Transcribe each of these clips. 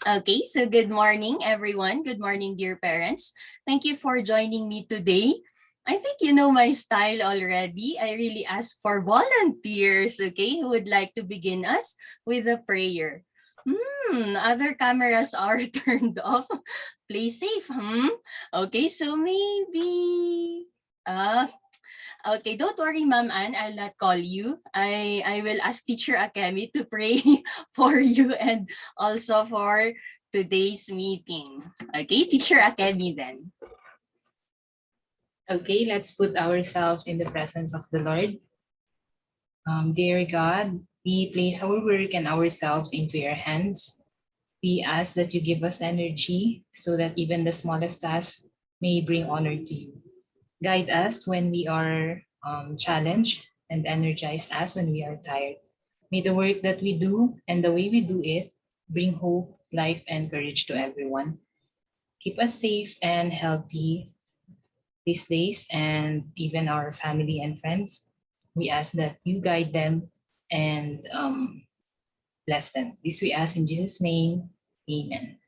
Okay, so good morning, everyone. Good morning, dear parents. Thank you for joining me today. I think you know my style already. I really ask for volunteers, okay, who would like to begin us with a prayer. Other cameras are turned off. Play safe, Okay, so maybe okay, don't worry, Ma'am Ann. I'll not call you. I will ask Teacher Akemi to pray for you and also for today's meeting. Okay, Teacher Akemi then. Okay, let's put ourselves in the presence of the Lord. Dear God, we place our work and ourselves into your hands. We ask that you give us energy so that even the smallest task may bring honor to you. Guide us when we are challenged and energize us when we are tired. May the work that we do and the way we do it bring hope, life, and courage to everyone. Keep us safe and healthy these days, and even our family and friends. We ask that you guide them and bless them. This we ask in Jesus' name. Amen.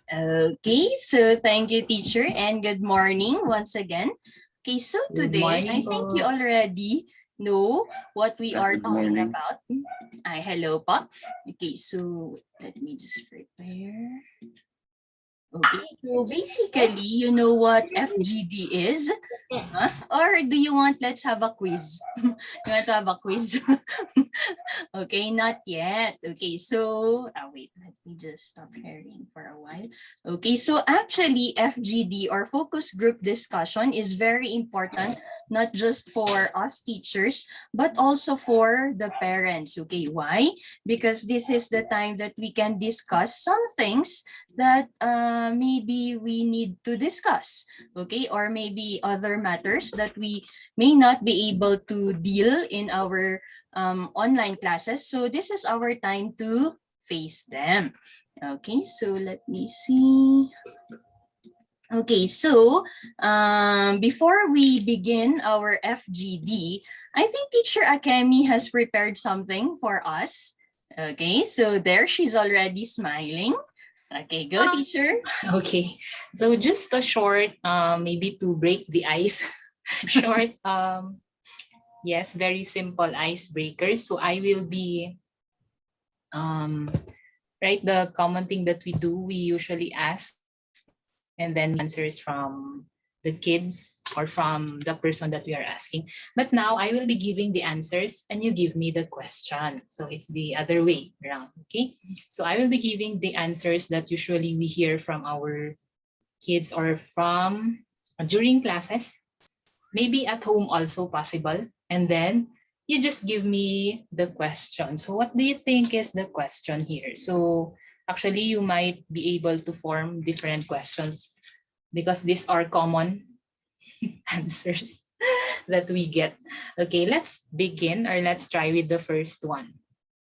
Okay, so thank you, teacher, and good morning once again. Okay, so Good today I morning think you po. already know what we are Good talking morning. about. Ay, hello pa. Okay, so let me just prepare. Okay, so basically, you know what FGD is? Huh? Or do you want, let's have a quiz? You want to have a quiz? Okay, not yet. Okay, so, wait, let me just stop sharing for a while. Okay, so actually, FGD or focus group discussion is very important, not just for us teachers, but also for the parents. Okay, why? Because this is the time that we can discuss some things that maybe we need to discuss, okay, or maybe other matters that we may not be able to deal in our online classes. So this is our time to face them. Okay, so let me see. Okay, so before we begin our FGD, I think Teacher Akemi has prepared something for us. Okay, so there she's already smiling. Okay, go teacher. Okay, so just a short, maybe to break the ice, short, yes, very simple icebreaker. So I will be, um, right, the common thing that we do, we usually ask and then answers from the kids or from the person that we are asking. But now I will be giving the answers and you give me the question. So it's the other way around. Okay. So I will be giving the answers that usually we hear from our kids or from during classes, maybe at home also possible. And then you just give me the question. So what do you think is the question here? So actually you might be able to form different questions because these are common answers that we get. Okay, let's begin or let's try with the first one.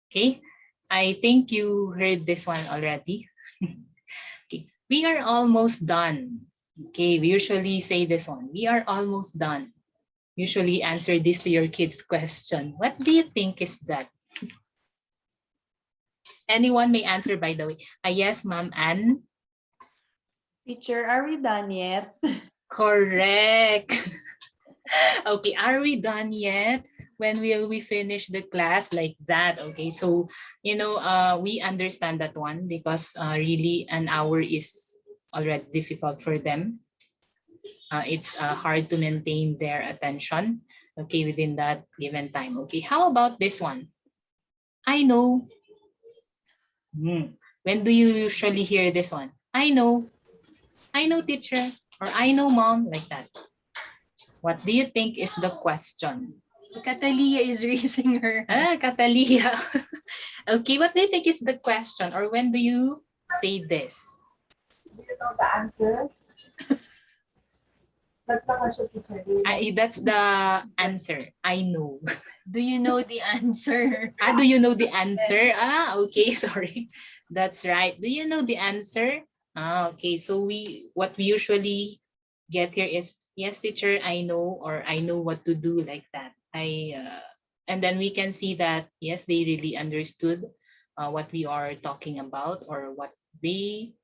Okay, I think you heard this one already. Okay, we are almost done. Okay, we usually say this one. We are almost done. Usually answer this to your kids' question. What do you think is that? Anyone may answer, by the way. Yes, Ma'am Anne. Teacher, are we done yet? Correct. Okay, are we done yet? When will we finish the class like that? Okay, so we understand that one because really an hour is already difficult for them. It's hard to maintain their attention, okay, within that given time. Okay, how about this one? I know. When do you usually hear this one? I know, teacher, or I know, mom, like that. What do you think is the question? Catalia is raising her hand. Catalia. Okay, what do you think is the question, or when do you say this? Do you know the answer? That's the question, teacher. That's the answer. I know. Do you know the answer? Do you know the answer? Okay, sorry. That's right. Do you know the answer? Okay. So what we usually get here is, yes, teacher, I know, or I know what to do, like that. And then we can see that, yes, they really understood what we are talking about or what they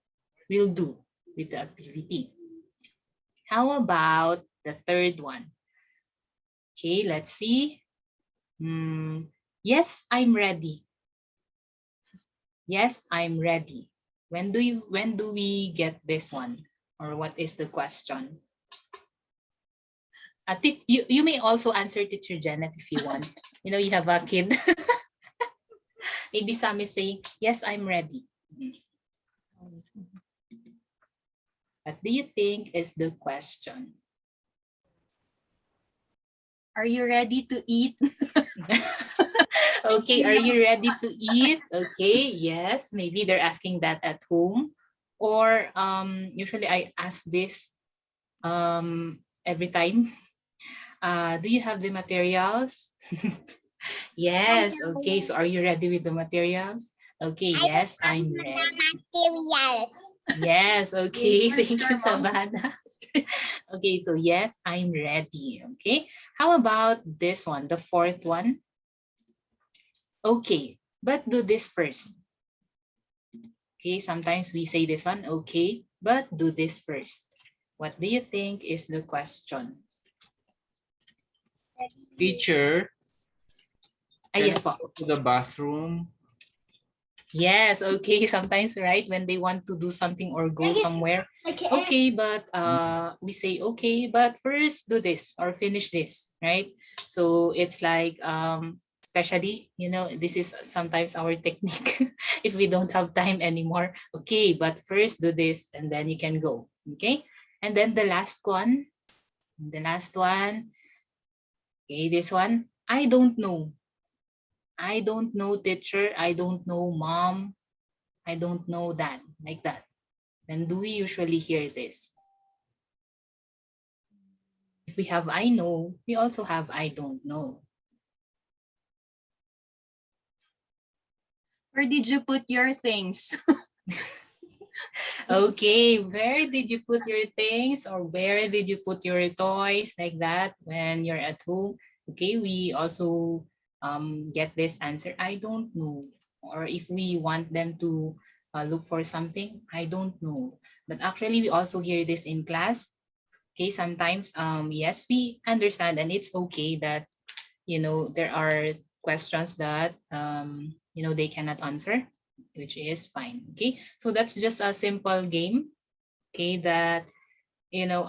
will do with the activity. How about the third one? Okay, let's see. Yes, I'm ready. Yes, I'm ready. When do we get this one? Or what is the question? You may also answer Teacher Janet if you want. You know, you have a kid. Maybe some is saying, yes, I'm ready. What do you think is the question? Are you ready to eat? Okay, are you ready to eat? Okay, yes, maybe they're asking that at home. Or usually I ask this every time. Do you have the materials? Yes, okay, so are you ready with the materials? Okay, yes, I'm ready. Materials. Yes, okay, Wait, thank you, Mom. Savannah. Okay, so yes, I'm ready. Okay, how about this one, the fourth one? Okay, but do this first. Okay, sometimes we say this one, okay, but do this first. What do you think is the question? Teacher, can Yes, I po. go to the bathroom? Yes, okay. Sometimes, right, when they want to do something or go somewhere, okay, but we say, okay, but first do this or finish this, right? So it's like, especially, you know, this is sometimes our technique if we don't have time anymore. Okay, but first do this and then you can go, okay? And then the last one, okay, this one, I don't know. I don't know, teacher. I don't know, mom. I don't know that, like that. Then do we usually hear this? If we have I know, we also have I don't know. Where did you put your things? Okay, where did you put your things or where did you put your toys, like that when you're at home? Okay, we also get this answer, I don't know. Or if we want them to look for something, I don't know. But actually, we also hear this in class. Okay, sometimes, yes, we understand and it's okay that, you know, there are questions that, you know, they cannot answer, which is fine. Okay, so that's just a simple game. Okay, that, you know,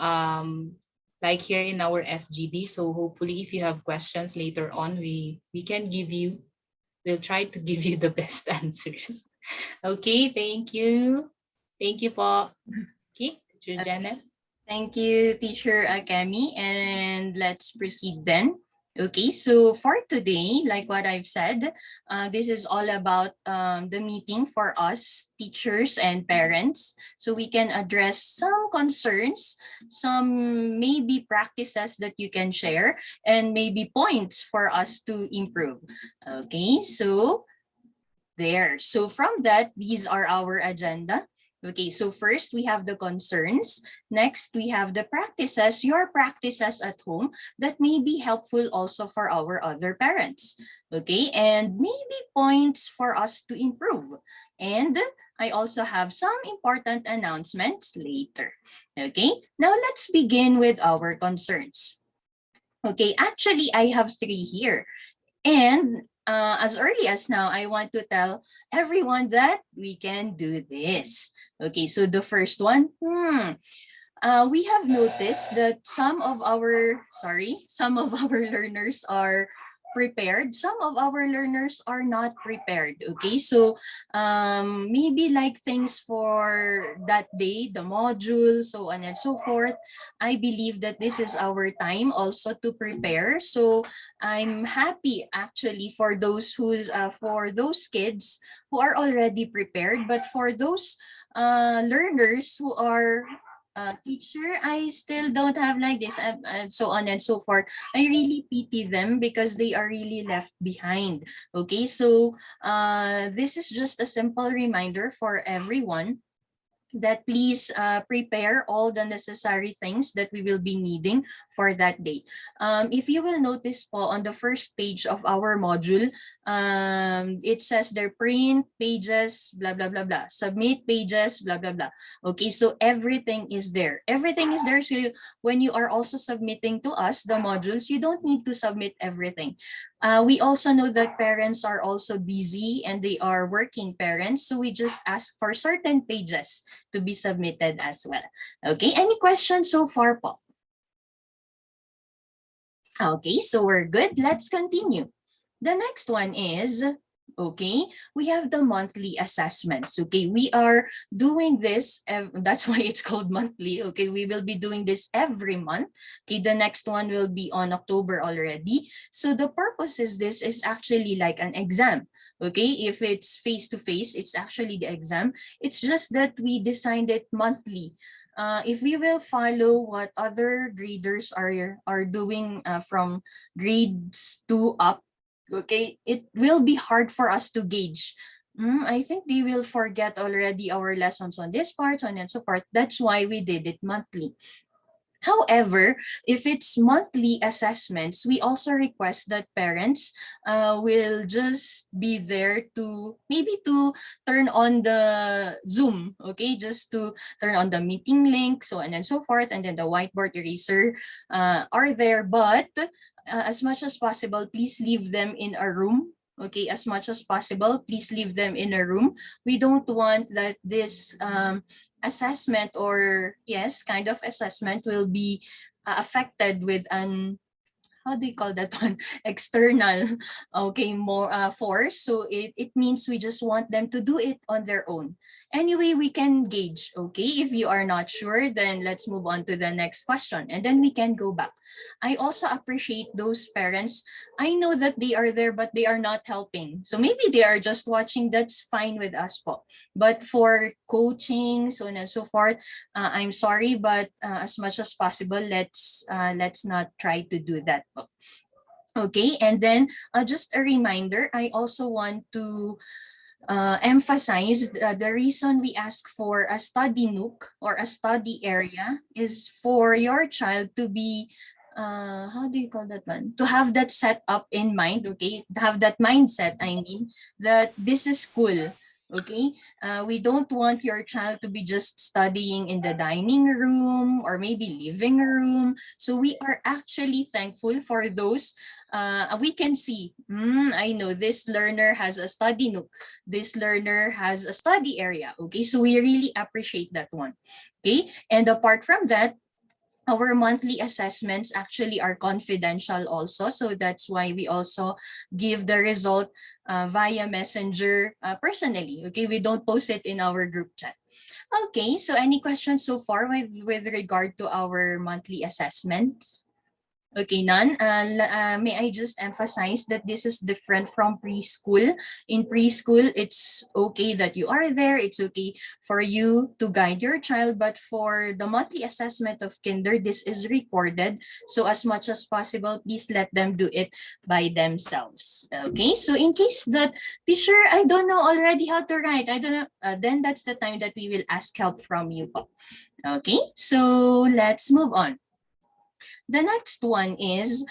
like here in our FGD. So hopefully if you have questions later on, we can give you, we'll try to give you the best answers. Okay, thank you. Thank you po. Okay, Teacher Janet. Thank you, Teacher Akemi. And let's proceed then. Okay, so for today, like what I've said, this is all about the meeting for us, teachers and parents, so we can address some concerns, some maybe practices that you can share, and maybe points for us to improve. Okay, so there. So from that, these are our agenda. Okay, so first we have the concerns. Next, we have the practices, your practices at home that may be helpful also for our other parents. Okay, and maybe points for us to improve. And I also have some important announcements later. Okay, now let's begin with our concerns. Okay, actually, I have three here. And as early as now, I want to tell everyone that we can do this. Okay, so the first one, we have noticed that some of our learners are prepared, some of our learners are not prepared. Okay, so maybe like things for that day, the module, so on and so forth. I believe that this is our time also to prepare. So I'm happy actually for those kids who are already prepared, but for those learners who are teacher, I still don't have like this, and so on and so forth. I really pity them because they are really left behind. Okay, so this is just a simple reminder for everyone that please prepare all the necessary things that we will be needing for that day. If you will notice po on the first page of our module, It says their print pages, blah, blah, blah, blah, submit pages, blah, blah, blah. Okay, so everything is there. Everything is there. So when you are also submitting to us the modules, you don't need to submit everything. We also know that parents are also busy and they are working parents. So we just ask for certain pages to be submitted as well. Okay, any questions so far, po? Okay, so we're good. Let's continue. The next one is, okay, we have the monthly assessments. Okay, we are doing this, that's why it's called monthly. Okay, we will be doing this every month. Okay, the next one will be on October already. So the purpose is this is actually like an exam. Okay, if it's face-to-face, it's actually the exam. It's just that we designed it monthly. If we will follow what other graders are doing from grades 2 up, okay, it will be hard for us to gauge. I think they will forget already our lessons on this part, so on and so forth. That's why we did it monthly. However, if it's monthly assessments, we also request that parents will just be there to maybe to turn on the Zoom, okay, just to turn on the meeting link, so on and so forth, and then the whiteboard eraser are there. But as much as possible, please leave them in a room. Okay, as much as possible, please leave them in a room. We don't want that this assessment, or yes, kind of assessment, will be affected with an, how do you call that one, external, okay, more force. So it means we just want them to do it on their own. Anyway, we can gauge. Okay, if you are not sure, then let's move on to the next question and then we can go back. I also appreciate those parents. I know that they are there but they are not helping, so maybe they are just watching. That's fine with us po. But for coaching, so on and so forth, I'm sorry, but as much as possible, let's not try to do that po. Okay, and then just a reminder, I also want to emphasize the reason we ask for a study nook or a study area is for your child to be, how do you call that one? To have that set up in mind, okay? To have that mindset, I mean, that this is school, okay? We don't want your child to be just studying in the dining room or maybe living room. So we are actually thankful for those. We can see, I know this learner has a study nook. This learner has a study area. Okay, so we really appreciate that one. Okay, and apart from that, our monthly assessments actually are confidential also. So that's why we also give the result via messenger personally. Okay, we don't post it in our group chat. Okay, so any questions so far with regard to our monthly assessments? Okay, none. May I just emphasize that this is different from preschool. In preschool, it's okay that you are there. It's okay for you to guide your child. But for the monthly assessment of kinder, this is recorded. So as much as possible, please let them do it by themselves. Okay, so in case that, teacher, I don't know already how to write, I don't know, then that's the time that we will ask help from you. Okay, so let's move on. The next one is,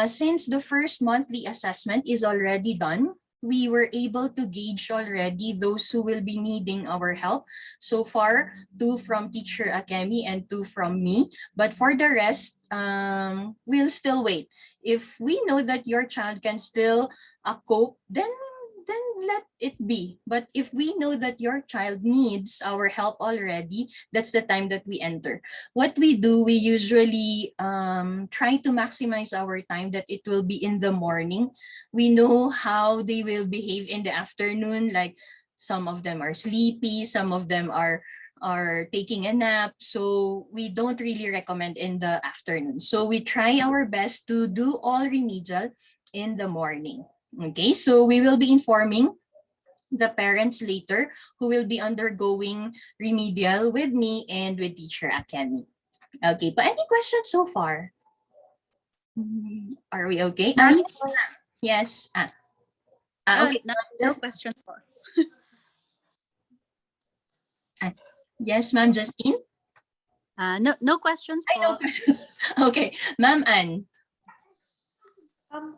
since the first monthly assessment is already done, we were able to gauge already those who will be needing our help. So far, 2 from Teacher Akemi and 2 from me. But for the rest, we'll still wait. If we know that your child can still cope, then let it be. But if we know that your child needs our help already, that's the time that we enter. What we do, we usually try to maximize our time that it will be in the morning. We know how they will behave in the afternoon, like some of them are sleepy, some of them are taking a nap, so we don't really recommend in the afternoon. So we try our best to do all remedial in the morning. Okay, so we will be informing the parents later who will be undergoing remedial with me and with Teacher Akemi. Okay, but any questions so far? Are we okay? Yes. Okay. No Just, question po. yes, Ma'am Justine? No questions I know po. questions. Okay, Ma'am Ann.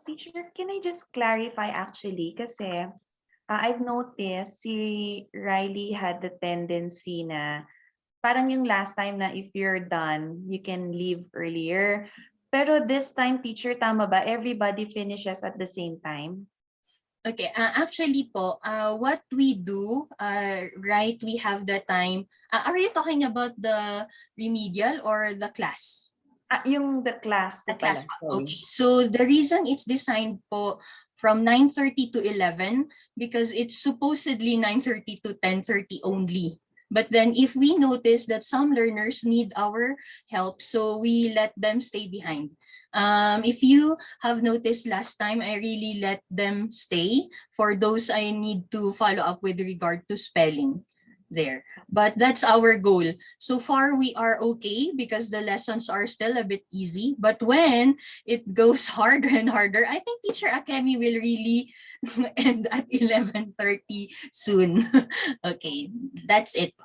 Teacher, can I just clarify actually? Kasi I've noticed si Riley had the tendency na parang yung last time na if you're done, you can leave earlier. Pero this time, teacher, tama ba? Everybody finishes at the same time? Okay, actually po, what we do, right, we have the time. Are you talking about the remedial or the class? Yung the class po The class pala. po. Sorry. Okay, so the reason it's designed po from 9:30 to 11 because it's supposedly 9:30 to 10:30 only. But then if we notice that some learners need our help, so we let them stay behind. If you have noticed last time, I really let them stay for those I need to follow up with regard to spelling there. But that's our goal. So far, we are okay because the lessons are still a bit easy. But when it goes harder and harder, I think Teacher Akemi will really end at 11:30 soon. Okay, that's it.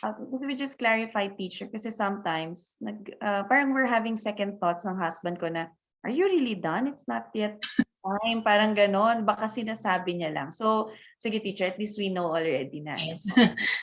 Because we just clarify, teacher, kasi sometimes, parang we're having second thoughts ng husband ko na, are you really done? It's not yet time. Parang ganon. Baka sinasabi niya lang. So, sige, teacher, at least we know already na. Yes.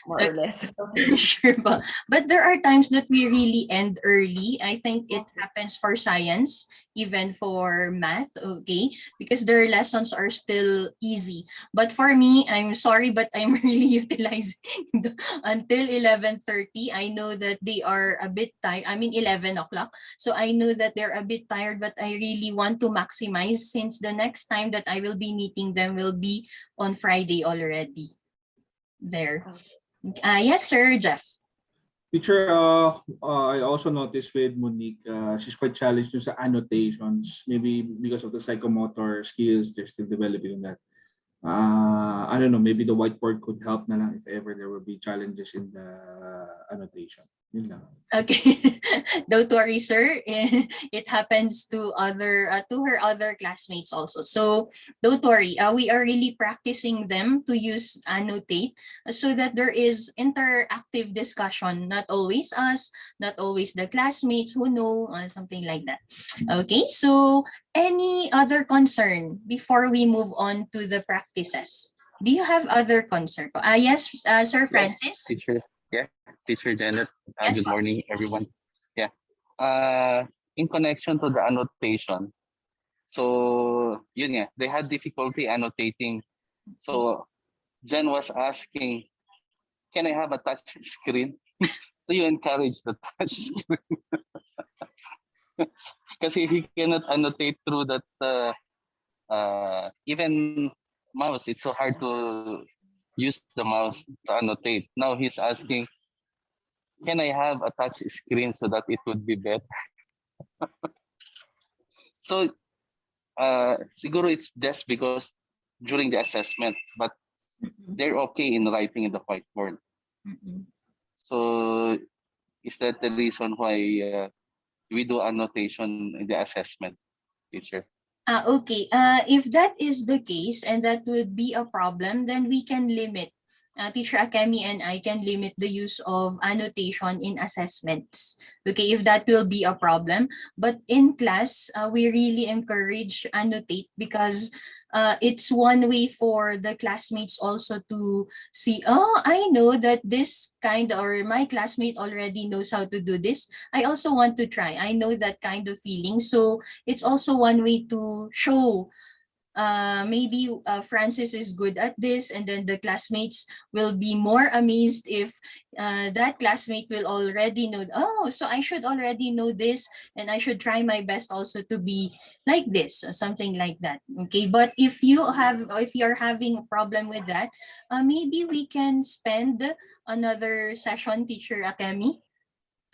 More or less. Sure po. But there are times that we really end early. I think it happens for science, even for math, okay? Because their lessons are still easy. But for me, I'm sorry, but I'm really utilizing until 11:30. I know that they are a bit tired. I mean, 11 o'clock. So I know that they're a bit tired, but I really want to maximize since the next time that I will be meeting them will be on Friday already. There. Yes, sir, Jeff. Teacher, I also noticed with Monique, she's quite challenged dun sa annotations. Maybe because of the psychomotor skills, they're still developing on that. I don't know, maybe the whiteboard could help na lang if ever there will be challenges in the annotation. Yun lang. Okay, don't worry, sir. It happens to her other classmates also. So don't worry. We are really practicing them to use annotate so that there is interactive discussion. Not always us, not always the classmates who know something like that. Okay. So any other concern before we move on to the practices? Do you have other concern? Yes, Sir Francis. Teacher, Teacher Janet. Yes, Good po. morning, everyone. In connection to the annotation, so yun nga, they had difficulty annotating. So Jen was asking, can I have a touch screen? Do you encourage the touch screen? Kasi he cannot annotate through that even mouse. It's so hard to use the mouse to annotate. Now he's asking, can I have a touch screen so that it would be better? So siguro it's just because during the assessment, but they're okay in writing in the whiteboard. So is that the reason why we do annotation in the assessment, teacher? Okay. If that is the case and that would be a problem, then we can limit. Teacher Akemi and I can limit the use of annotation in assessments. Okay, if that will be a problem. But in class, we really encourage annotate because it's one way for the classmates also to see, oh, I know that this kind or my classmate already knows how to do this. I also want to try. I know that kind of feeling. So it's also one way to show maybe Francis is good at this, and then the classmates will be more amazed if that classmate will already know, oh, so I should already know this, and I should try my best also to be like this, or something like that. Okay, but if you're having a problem with that, maybe we can spend another session, Teacher Akemi,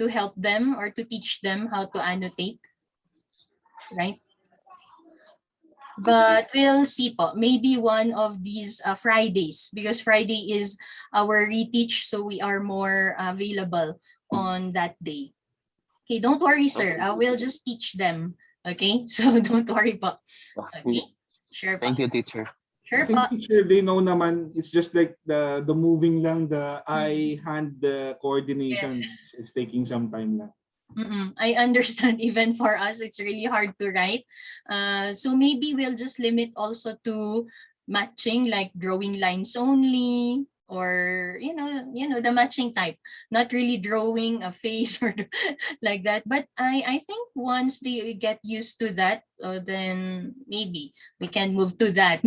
to help them or to teach them how to annotate, right? But we'll see po. Maybe one of these Fridays, because Friday is our reteach, so we are more available on that day. Okay, don't worry, sir. We'll just teach them. Okay, so don't worry po. Okay, sure po. Thank you, teacher. Sure I think po. teacher, they know naman, it's just like the moving lang, the eye-hand coordination is taking some time lang. I understand. Even for us, it's really hard to write. So maybe we'll just limit also to matching, like drawing lines only, or the matching type, not really drawing a face or like that. But I think once they get used to that, then maybe we can move to that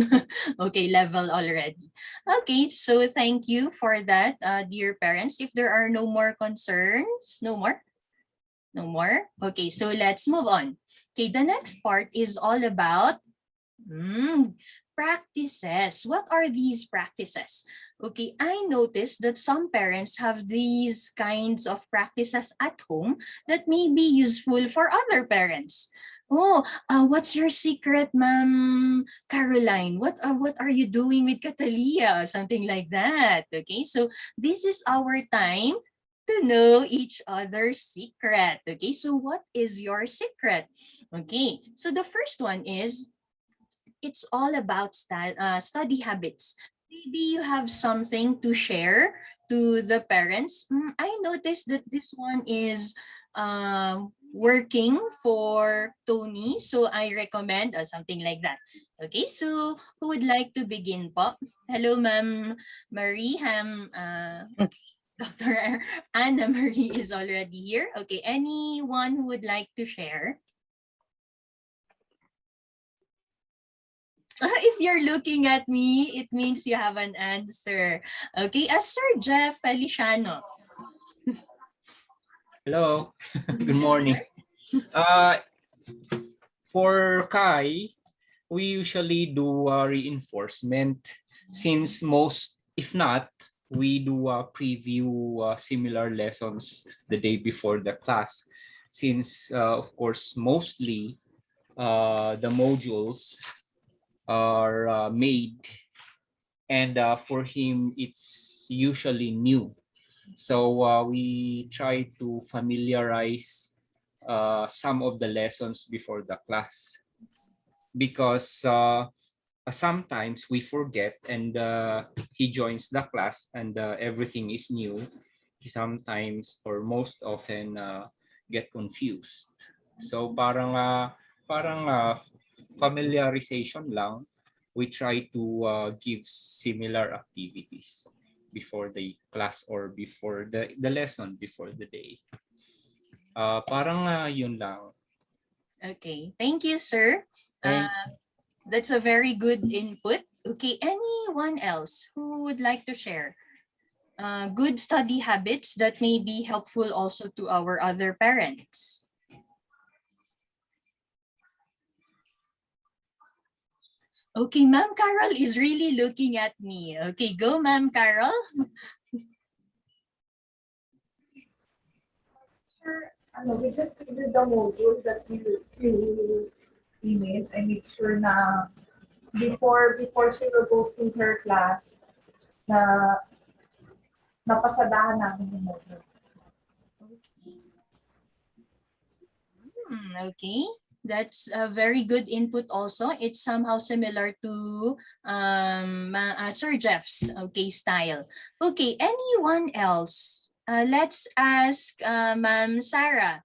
okay level already. Okay, so thank you for that, dear parents. If there are no more concerns, no more. No more? Okay, so let's move on. Okay, the next part is all about practices. What are these practices? Okay, I noticed that some parents have these kinds of practices at home that may be useful for other parents. Oh, what's your secret, Ma'am Caroline? What are you doing with Catalia? Something like that. Okay, so this is our time to know each other's secret. Okay, so what is your secret? Okay, so the first one is it's all about study habits. Maybe you have something to share to the parents. I noticed that this one is working for Tony, so I recommend something like that. Okay, so who would like to begin po? Hello, Ma'am Marie. Dr. Anna Marie is already here. Okay, anyone who would like to share? If you're looking at me, it means you have an answer. Okay, Sir Jeff Feliciano. Hello. Good Hello, morning. sir. For Kai, we usually do reinforcement since most, if not, we do preview similar lessons the day before the class. Since, of course, mostly the modules are made, and for him, it's usually new. So we try to familiarize some of the lessons before the class, because sometimes we forget, and he joins the class and everything is new. He sometimes, or most often, get confused. So parang familiarization lang. We try to give similar activities before the class or before the lesson before the day. Parang yun lang. Okay, thank you, sir. Thank That's a very good input. Okay, anyone else who would like to share good study habits that may be helpful also to our other parents? Okay, Ma'am Carol is really looking at me. Okay, go, Ma'am Carol. We just read the module that you emailed. I make sure na before she will go to her class na napasadahan namin yung module. Okay, that's a very good input also. It's somehow similar to Sir Jeff's style. Okay, anyone else? Let's ask Ma'am Sarah.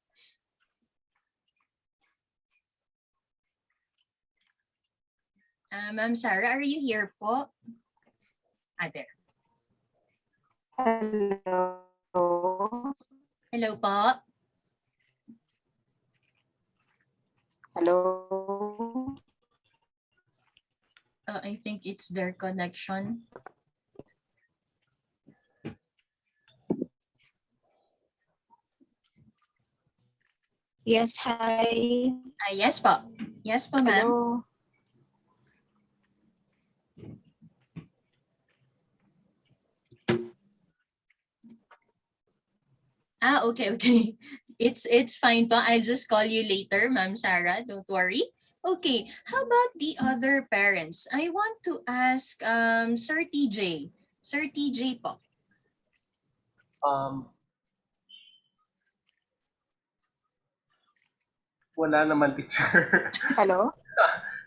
Ma'am Sarah, are you here po? There. Hello. Hello po. Hello. I think it's their connection. Yes, hi. Yes po. Yes po, ma'am. Hello. Okay, okay. It's fine po. I'll just call you later, Ma'am Sarah. Don't worry. Okay, how about the other parents? I want to ask Sir TJ. Sir TJ po. Wala naman, teacher. Hello.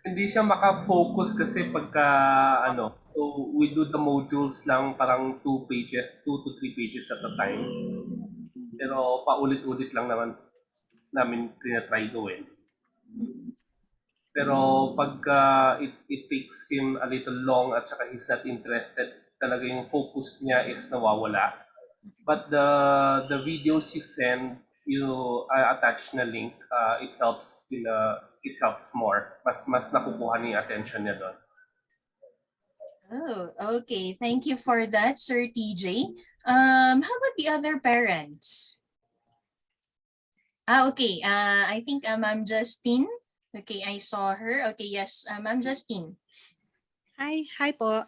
Hindi siya maka-focus kasi pagka so we do the modules lang parang 2 to 3 pages at a time. Pero paulit-ulit lang naman namin tinatry gawin. Mm. Pero pagka it takes him a little long at saka he's not interested, talaga yung focus niya is nawawala. But the videos you send, you attach na link, it helps more. Mas nakukuha niya yung attention niya doon. Oh, okay. Thank you for that, Sir TJ. How about the other parents? Okay. I think Ma'am Justine. Okay, I saw her. Okay, yes, Ma'am Justine. Hi po.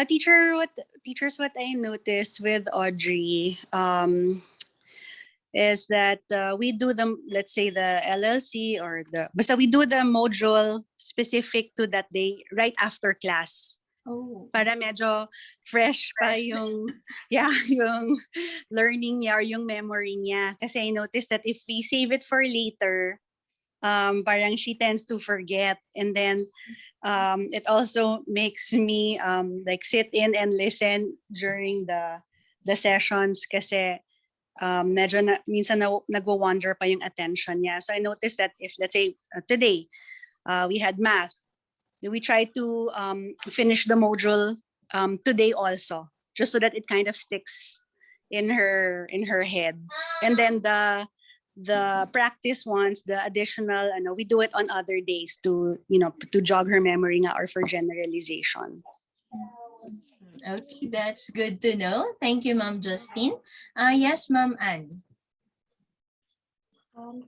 Teachers, what I noticed with Audrey is that we do the, let's say the LLC or basta we do the module specific to that day right after class. Oh. Para medyo fresh pa yung, yung learning niya or yung memory niya. Kasi I noticed that if we save it for later, parang she tends to forget. And then it also makes me like sit in and listen during the sessions kasi medyo minsan nagwo-wander pa yung attention niya. So I noticed that if let's say today we had math, we try to finish the module today also, just so that it kind of sticks in her head. And then the practice ones, the additional, we do it on other days to jog her memory nga or for generalization. Okay, that's good to know. Thank you, Ma'am Justine. Yes, Ma'am Anne.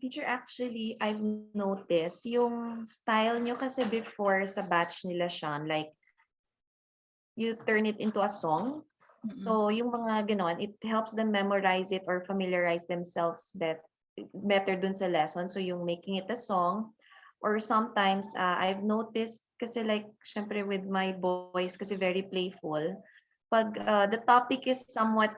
Teacher, actually, I've noticed yung style nyo kasi before sa batch nila, Sean, like, you turn it into a song. So, yung mga ganon, it helps them memorize it or familiarize themselves better dun sa lesson. So, yung making it a song. Or sometimes, I've noticed, kasi like, syempre with my boys, kasi very playful, pag the topic is somewhat,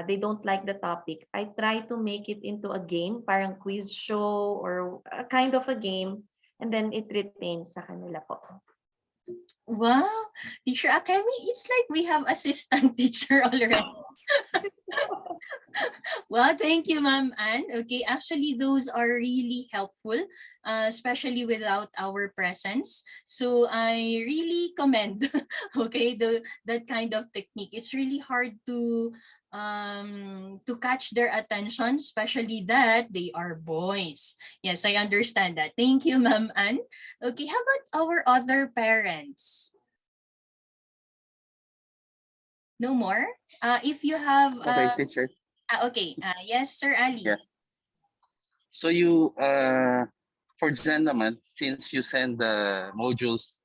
they don't like the topic, I try to make it into a game, parang quiz show or a kind of a game, and then it retains sa kanila po. Wow, Teacher Akemi, it's like we have assistant teacher already. Well, thank you, Ma'am Anne. Okay, actually, those are really helpful, especially without our presence. So I really commend, okay, that kind of technique. It's really hard to catch their attention, especially that they are boys. Yes, I understand that. Thank you, Ma'am Anne. Okay, how about our other parents? No more? If you have... Okay, teacher. Okay. Yes, Sir Ali. Yeah. So you, for Jen naman, since you send the modules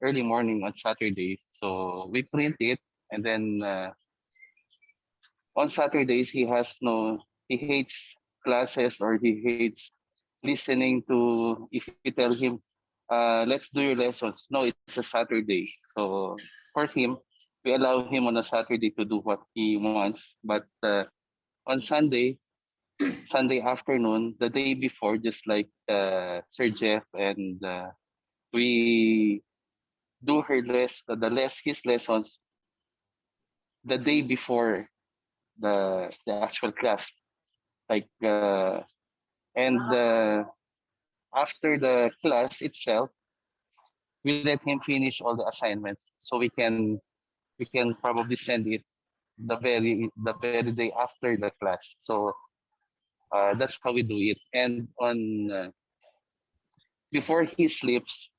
early morning on Saturday, so we print it, and then on Saturdays he hates classes, or he hates listening to, if you tell him, let's do your lessons. No, it's a Saturday. So for him, we allow him on a Saturday to do what he wants. But on Sunday afternoon, the day before, just like Sir Jeff, and we do his lessons the day before the actual class. Like and after the class itself, we let him finish all the assignments, so we can probably send it the very day after the class. So that's how we do it. And on before he sleeps,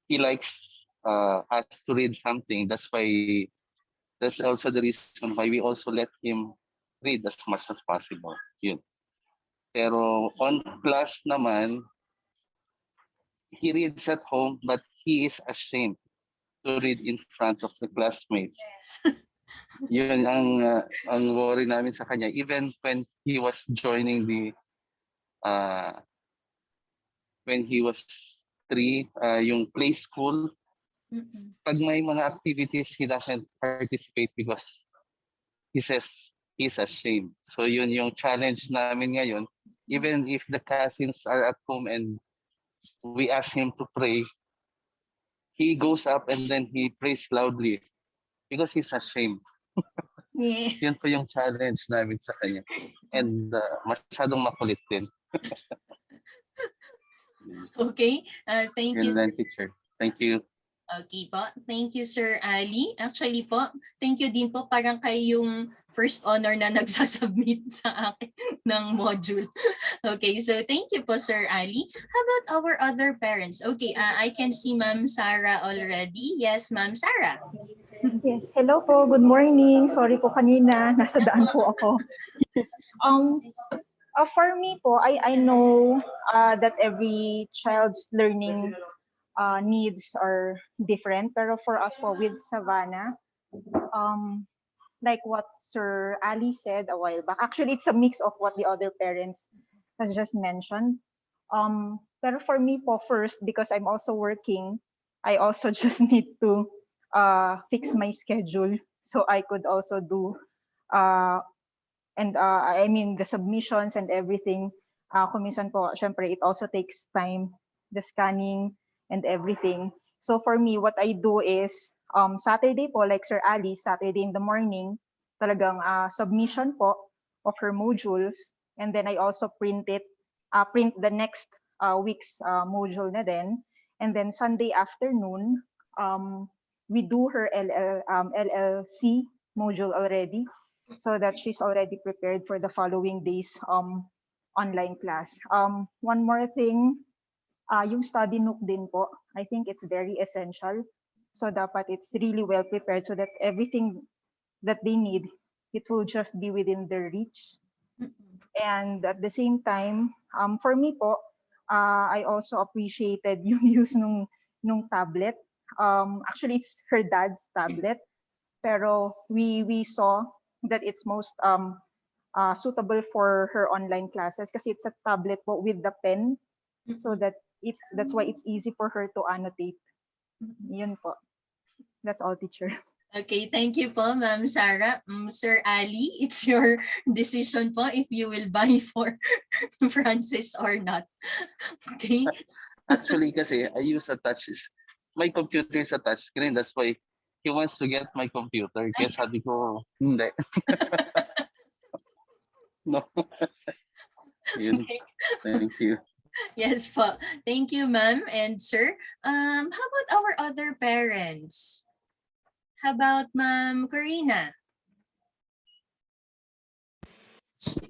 he likes us to read something. That's also the reason why we also let him read as much as possible. Yun. Pero on class naman, he reads at home, but he is ashamed to read in front of the classmates. Yun ang worry namin sa kanya. Even when he was joining when he was 3, yung play school, pag may mga activities, he doesn't participate because he says he's ashamed. So yun yung challenge namin ngayon. Even if the cousins are at home and we ask him to pray, he goes up and then he prays loudly because he's ashamed. Yeah. Yun po yung challenge namin sa kanya. And masyadong makulit din. Okay. Thank you. Yun lang, teacher. Thank you. Okay po. Thank you, Sir Ali. Actually po, thank you din po. Parang kayo yung first honor na nagsasubmit sa akin ng module. Okay, so thank you po, Sir Ali. How about our other parents? Okay, I can see Ma'am Sarah already. Yes, Ma'am Sarah. Yes, hello po. Good morning. Sorry po kanina, nasa daan po ako. Yes. For me po, I know that every child's learning needs are different. Pero for us po with Savannah, like what Sir Ali said a while back, actually it's a mix of what the other parents has just mentioned. Pero for me po first, because I'm also working, I also just need to fix my schedule so I could also do I mean the submissions and everything. Kung minsan po, syempre it also takes time, the scanning and everything. So for me, what I do is Saturday po, like Sir Ali, Saturday in the morning, talagang submission po of her modules, and then I also print the next week's module na din. And then Sunday afternoon, we do her LLC module already, so that she's already prepared for the following days online class. One more thing, yung study nook din po, I think it's very essential. So dapat it's really well prepared so that everything that they need, it will just be within their reach. And at the same time, for me po, I also appreciated yung use nung tablet. Actually, it's her dad's tablet, pero we saw that it's most suitable for her online classes kasi it's a tablet po with the pen, so that that's why it's easy for her to annotate. Yun po. That's all, teacher. Okay, thank you po, Ma'am Sarah. Sir Ali, it's your decision po if you will buy for Francis or not. Okay? Actually, kasi I use a touch. My computer is a touch screen. That's why he wants to get my computer. Kaya sabi ko, hindi. No. Yun. Okay. Thank you. Yes po. Thank you, ma'am and sir. How about our other parents? How about Ma'am Corina?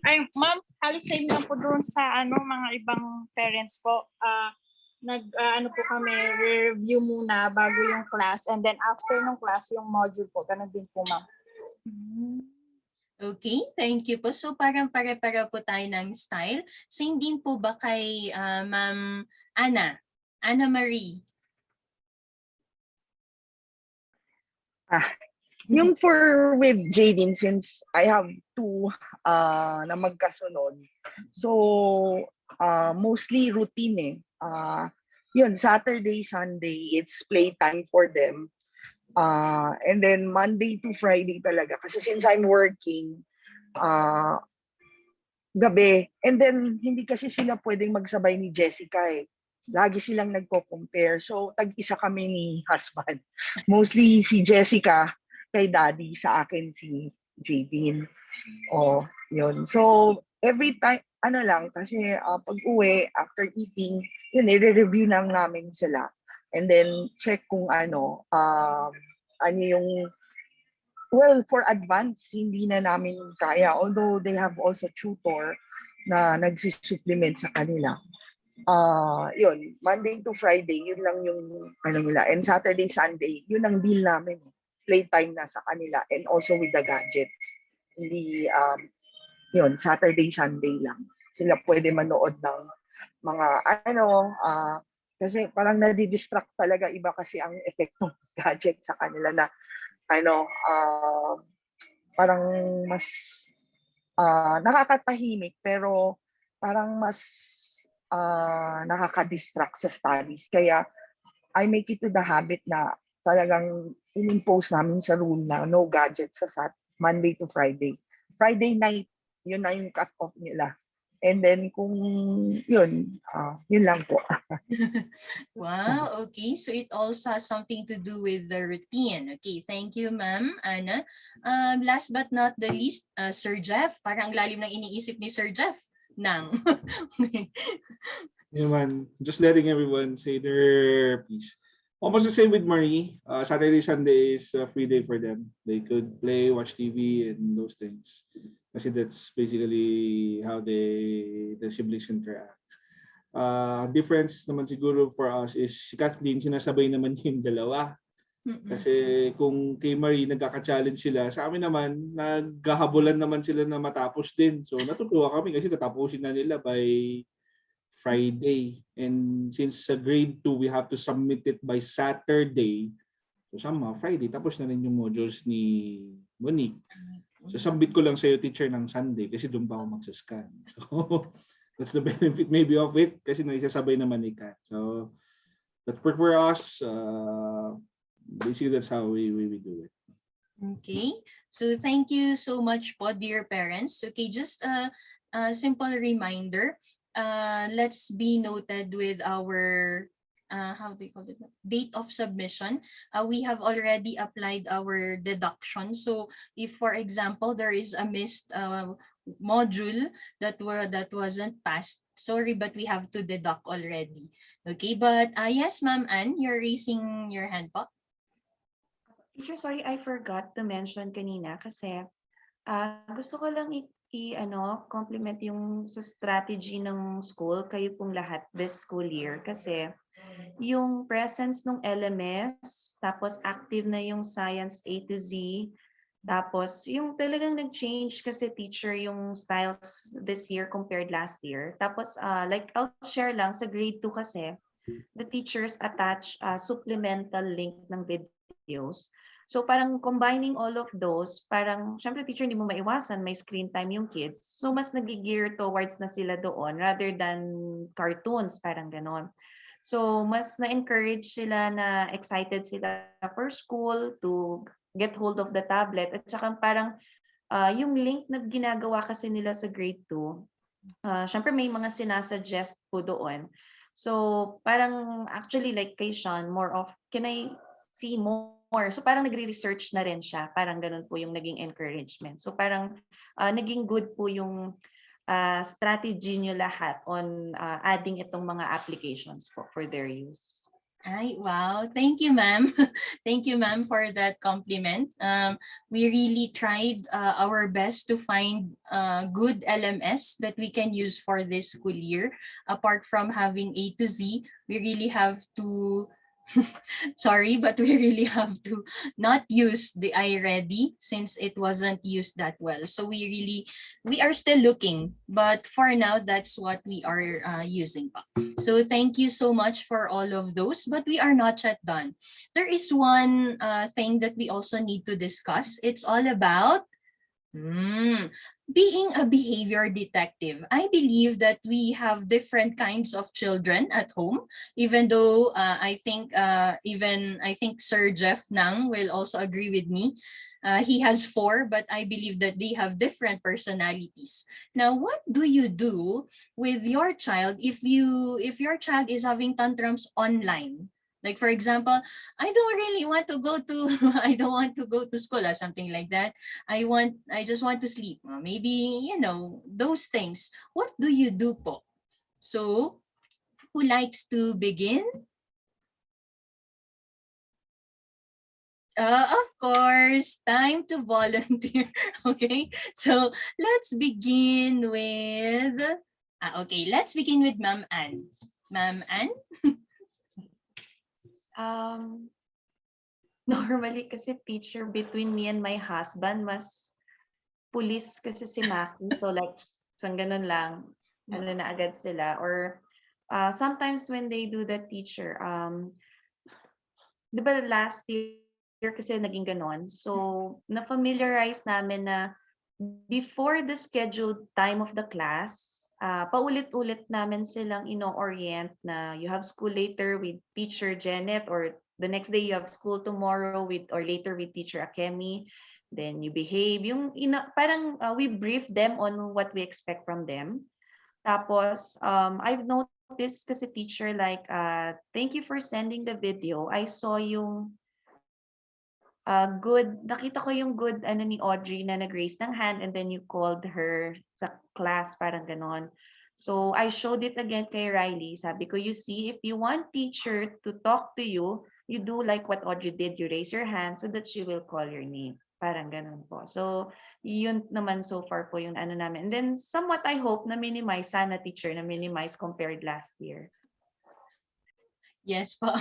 Ay, ma'am, halos same lang po doon sa mga ibang parents po. Ano po kami, review muna bago yung class, and then after ng class yung module po. Ganun din po, ma'am. Okay, thank you po. So parang pare-para po tayo ng style. Same din po ba kay Ma'am Anna Marie? Yung for with Jadine, since I have two na magkasunod, so mostly routine yun, Saturday, Sunday, it's playtime for them. And then Monday to Friday talaga. Kasi since I'm working, gabi. And then, hindi kasi sila pwedeng magsabay ni Jessica eh. Lagi silang nagko-compare. So, tag-isa kami ni husband. Mostly si Jessica kay daddy, sa akin si Jadine. Yun. So, every time, kasi pag uwi, after eating, yun, i-review lang namin sila. And then, check kung ano yung, well, for advance, hindi na namin kaya. Although they have also tutor na nagsisupplement sa kanila. Yun, Monday to Friday, yun lang yung nila. And Saturday, Sunday, yun ang deal namin. Playtime na sa kanila and also with the gadgets. Hindi, yun, Saturday, Sunday lang. Sila pwede manood ng mga kasi parang nadidistract talaga, iba kasi ang effect ng gadget sa kanila na parang mas nakakatahimik pero parang mas nakaka-distract sa studies. Kaya I make it to the habit na talagang in-impose namin sa rule na no gadgets sa Monday to Friday. Friday night, yun na yung cut-off nila. And then kung yun lang po. Wow, okay. So it also has something to do with the routine. Okay, thank you, Ma'am Anna. Last but not the least, Sir Jeff. Parang ang lalim ng iniisip ni Sir Jeff. Nang. Yeah, man. Just letting everyone say their piece. Almost the same with Marie. Saturday, Sunday is a free day for them. They could play, watch TV, and those things. Kasi that's basically how the siblings interact. Difference naman siguro for us is si Kathleen, sinasabay naman yung dalawa. Kasi kung kay Marie nagkaka-challenge sila, sa amin naman naghahabulan naman sila na matapos din. So natutuwa kami kasi tatapusin na nila by Friday. And since sa grade 2 we have to submit it by Saturday. So sama Friday tapos na rin yung modules ni Monique. So submit ko lang sa iyo teacher ng Sunday kasi doon pa ako magsascan. So that's the benefit maybe of it kasi naisasabay naman ni Kat. So that work for us. Basically, that's how we do it. Okay, so thank you so much po, dear parents. Okay, just a simple reminder. Let's be noted with our how do you call it? Date of submission. We have already applied our deduction. So if, for example, there is a missed module that wasn't passed, sorry, but we have to deduct already. Okay, but yes, Ma'am Anne, you're raising your hand po. Teacher, sorry, I forgot to mention kanina kasi gusto ko lang compliment yung sa strategy ng school, kayo pong lahat this school year kasi yung presence ng LMS, tapos active na yung science A to Z, tapos yung talagang nag-change kasi teacher yung styles this year compared last year. Tapos like I'll share lang sa grade 2 kasi the teachers attach supplemental link ng videos. So parang combining all of those, parang syempre teacher hindi mo maiwasan, may screen time yung kids. So mas nag-gear towards na sila doon rather than cartoons, parang ganon. So mas na-encourage sila na excited sila for school to get hold of the tablet. At saka parang yung link na ginagawa kasi nila sa grade 2, syempre may mga sinasuggest po doon. So parang actually like kay Sean, more of can I see more? So parang nagre-research na rin siya. Parang ganun po yung naging encouragement. So parang naging good po yung strategy nyo lahat on adding itong mga applications po for their use. Ay, wow. Thank you, ma'am. Thank you, ma'am, for that compliment. We really tried our best to find good LMS that we can use for this school year. Apart from having A to Z, we really have to sorry, but we really have to not use the iReady since it wasn't used that well. So we are still looking, but for now, that's what we are using. So thank you so much for all of those, but we are not yet done. There is one thing that we also need to discuss. It's all about being a behavior detective. I believe that we have different kinds of children at home, even though I think Sir Jeff Nang will also agree with me. He has 4, but I believe that they have different personalities. Now, what do you do with your child if your child is having tantrums online? Like, for example, I don't really want to go to I don't want to go to school or something like that. I just want to sleep. Maybe, those things. What do you do po? So, who likes to begin? Of course, time to volunteer. Okay, so let's begin with let's begin with Ma'am Anne. Ma'am Anne? Normally kasi teacher between me and my husband, mas police kasi si Maki. So like, ganun lang, na agad sila. Or sometimes when they do the teacher, di ba last year kasi naging ganon. So na-familiarize namin na before the scheduled time of the class, paulit-ulit namin silang ino-orient na you have school later with teacher Janet, or the next day you have school tomorrow or later with teacher Akemi. Then you behave. Parang we brief them on what we expect from them. Tapos I've noticed this kasi teacher like, thank you for sending the video. I saw yung nakita ko yung good ano ni Audrey na nag-raise ng hand and then you called her sa class, parang ganon. So I showed it again kay Riley. Sabi ko, you see, if you want teacher to talk to you, you do like what Audrey did. You raise your hand so that she will call your name. Parang ganon po. So yun naman so far po yung ano namin. And then somewhat I hope na minimize, sana teacher, na minimize compared last year. Yes po.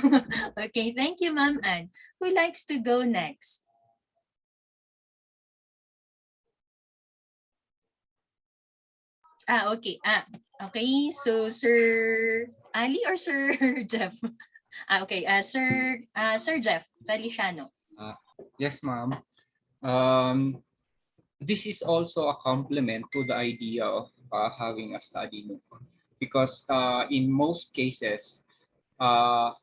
Okay, thank you, Ma'am Anne. Who likes to go next? Okay. Okay. So, Sir Ali or Sir Jeff? Okay. Sir Jeff Feliciano. Yes, ma'am. This is also a complement to the idea of having a study nook, because in most cases, young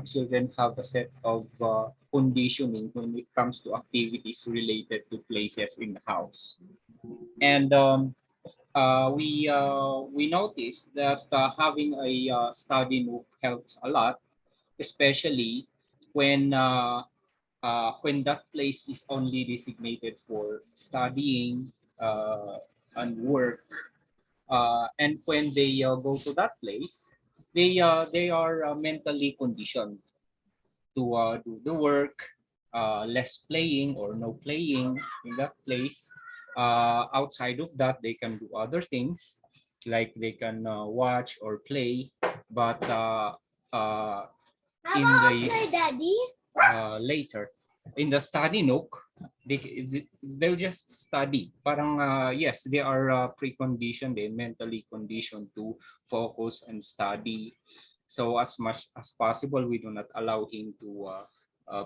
children have a set of conditioning when it comes to activities related to places in the house. And we noticed that having a study nook helps a lot, especially when that place is only designated for studying and work. And when they go to that place, they are mentally conditioned to do the work, less playing or no playing in that place. Outside of that, they can do other things, like they can watch or play, but in later in the study nook, they'll just study. Parang yes, they are preconditioned, they mentally conditioned to focus and study. So as much as possible, we do not allow him to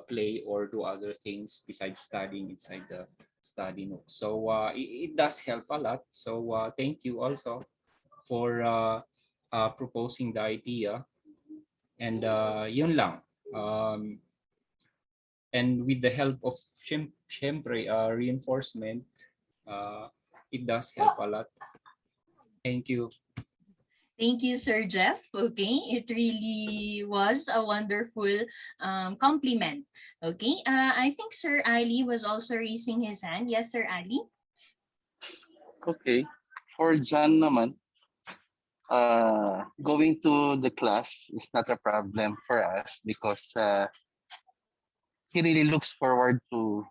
play or do other things besides studying inside the study nook. So it does help a lot. So thank you also for proposing the idea. And yun lang. And with the help of syempre, reinforcement, it does help a lot. Thank you. Thank you, Sir Jeff. Okay, it really was a wonderful compliment. Okay, I think Sir Ali was also raising his hand. Yes, Sir Ali? Okay. For John naman, going to the class is not a problem for us because he really looks forward to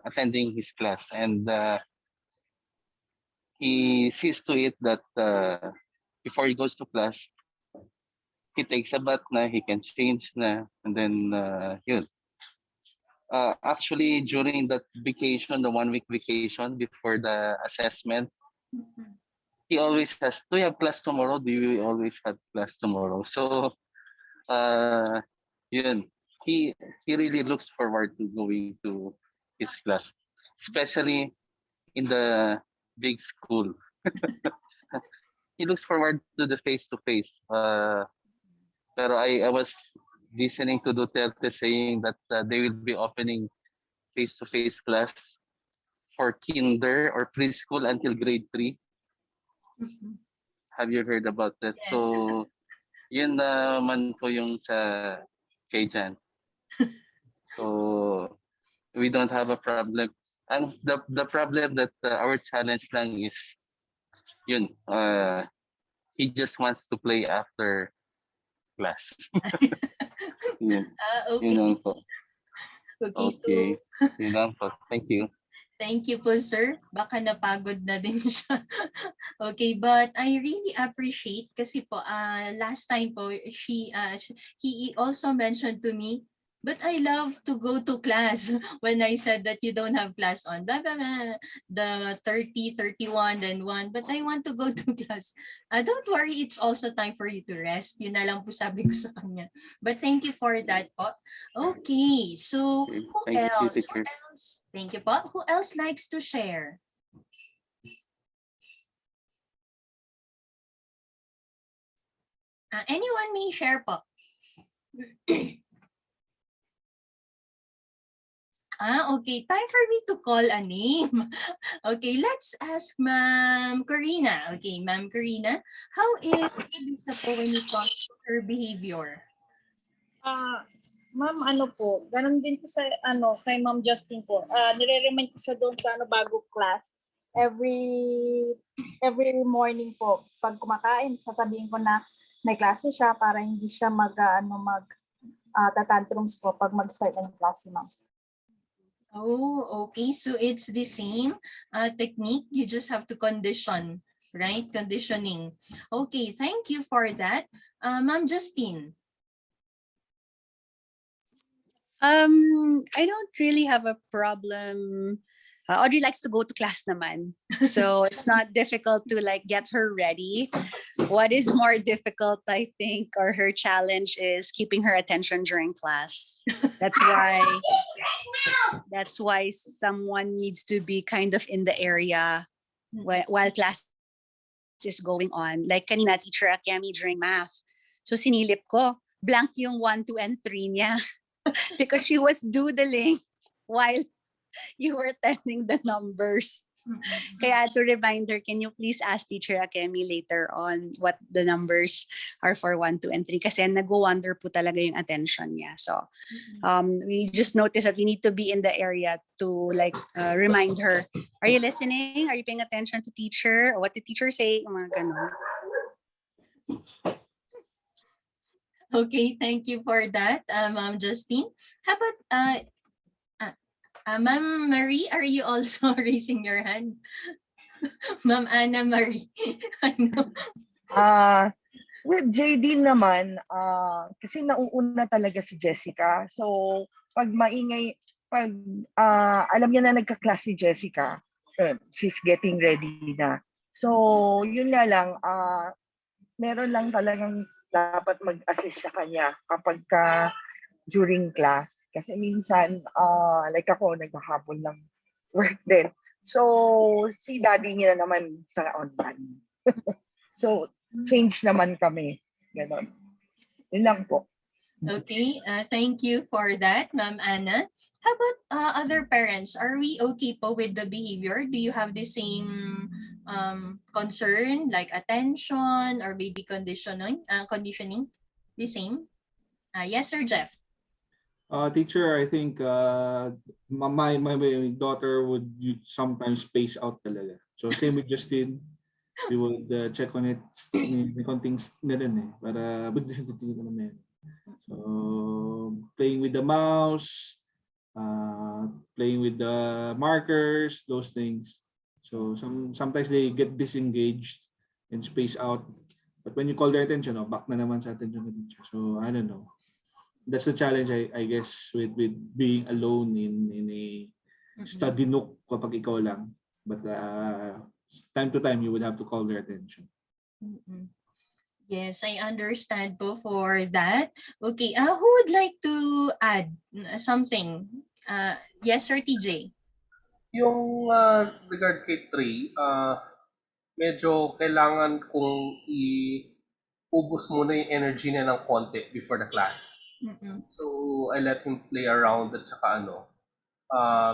attending his class, and he sees to it that before he goes to class, he takes a bath na, he can change na, and then yun. Actually, during that vacation, the 1 week vacation before the assessment, he always has, do you have class tomorrow? Do you always have class tomorrow? So, yun, he really looks forward to going to his class, especially in the big school. He looks forward to the face-to-face. Pero I was listening to Duterte saying that they will be opening face-to-face class for kinder or preschool until grade 3. Have you heard about that? Yes. So, yun naman po yung sa kay Jan. So, we don't have a problem. And the problem that our challenge lang is, yun, he just wants to play after class. Yun. Okay. Yun lang po. Okay, Okay. so Yun lang po. Thank you. thank you po, sir. Baka napagod na din siya. Okay, but I really appreciate kasi po last time po he also mentioned to me, but I love to go to class when I said that you don't have class on blah, blah, blah, the 30, 31, then 1, but I want to go to class. Don't worry, it's also time for you to rest. Yun na lang po sabi ko sa kanya. But thank you for that po. Okay, so Okay. who Thank you, else? teacher. Who else? Thank you po. Who else likes to share? Anyone may share po. Okay. Time for me to call a name. Okay, let's ask Ma'am Corina. Okay, Ma'am Corina, how is Lisa po when it comes to her behavior? Ma'am, ano po, ganun din po sa, kay Ma'am Justin po. Nire-remind ko siya doon sa, bago class. Every morning po, pag kumakain, sasabihin ko na may klase siya para hindi siya tatantrums po pag mag-start ng class si Ma'am. Oh, okay. So it's the same technique. You just have to condition, right? Conditioning. Okay, thank you for that. Ma'am Justine. I don't really have a problem. Audrey likes to go to class naman. So it's not difficult to like get her ready. What is more difficult, I think, or her challenge is keeping her attention during class. That's why someone needs to be kind of in the area while class is going on. Like kanina, Teacher Akemi during math. So sinilip ko, blank yung 1, 2, and 3 niya. Because she was doodling while you were telling the numbers. Kaya to remind her, can you please ask Teacher Akemi later on what the numbers are for 1, 2, and 3? Kasi nag-wonder po talaga yung attention niya. So we just noticed that we need to be in the area to like remind her, are you listening? Are you paying attention to teacher? What did teacher say? Mga ganun. Okay, thank you for that, Ma'am Justine. How about Ma'am Marie, are you also raising your hand? Ma'am Anna Marie. I know. With JD naman, kasi nauuna talaga si Jessica. So, pag maingay, alam niya na nagka-class si Jessica, she's getting ready na. So, yun nga lang, meron lang talagang dapat mag-assist sa kanya kapag during class. Kasi minsan, like ako, naghahabol ng work din. So, si daddy niya naman sa online. So, change naman kami. Ganon. Yun lang po. Okay, thank you for that, Ma'am Anna. How about other parents? Are we okay po with the behavior? Do you have the same concern like attention or maybe conditioning? The same? Yes, Sir Jeff. Teacher, I think my daughter would sometimes space out talaga. So same with Justin, we would check on it. May konting na rin eh. Para so playing with the mouse, playing with the markers, those things. So sometimes they get disengaged and space out. But when you call their attention, back na naman sa attention ng teacher. So I don't know. That's the challenge, I guess, with being alone in a study nook kapag ikaw lang. But time to time, you would have to call their attention. Yes, I understand po for that. Okay, who would like to add something? Yes, Sir TJ. Yung regards kay 3, medyo kailangan kong ubos muna yung energy niya ng konti before the class. So I let him play around at saka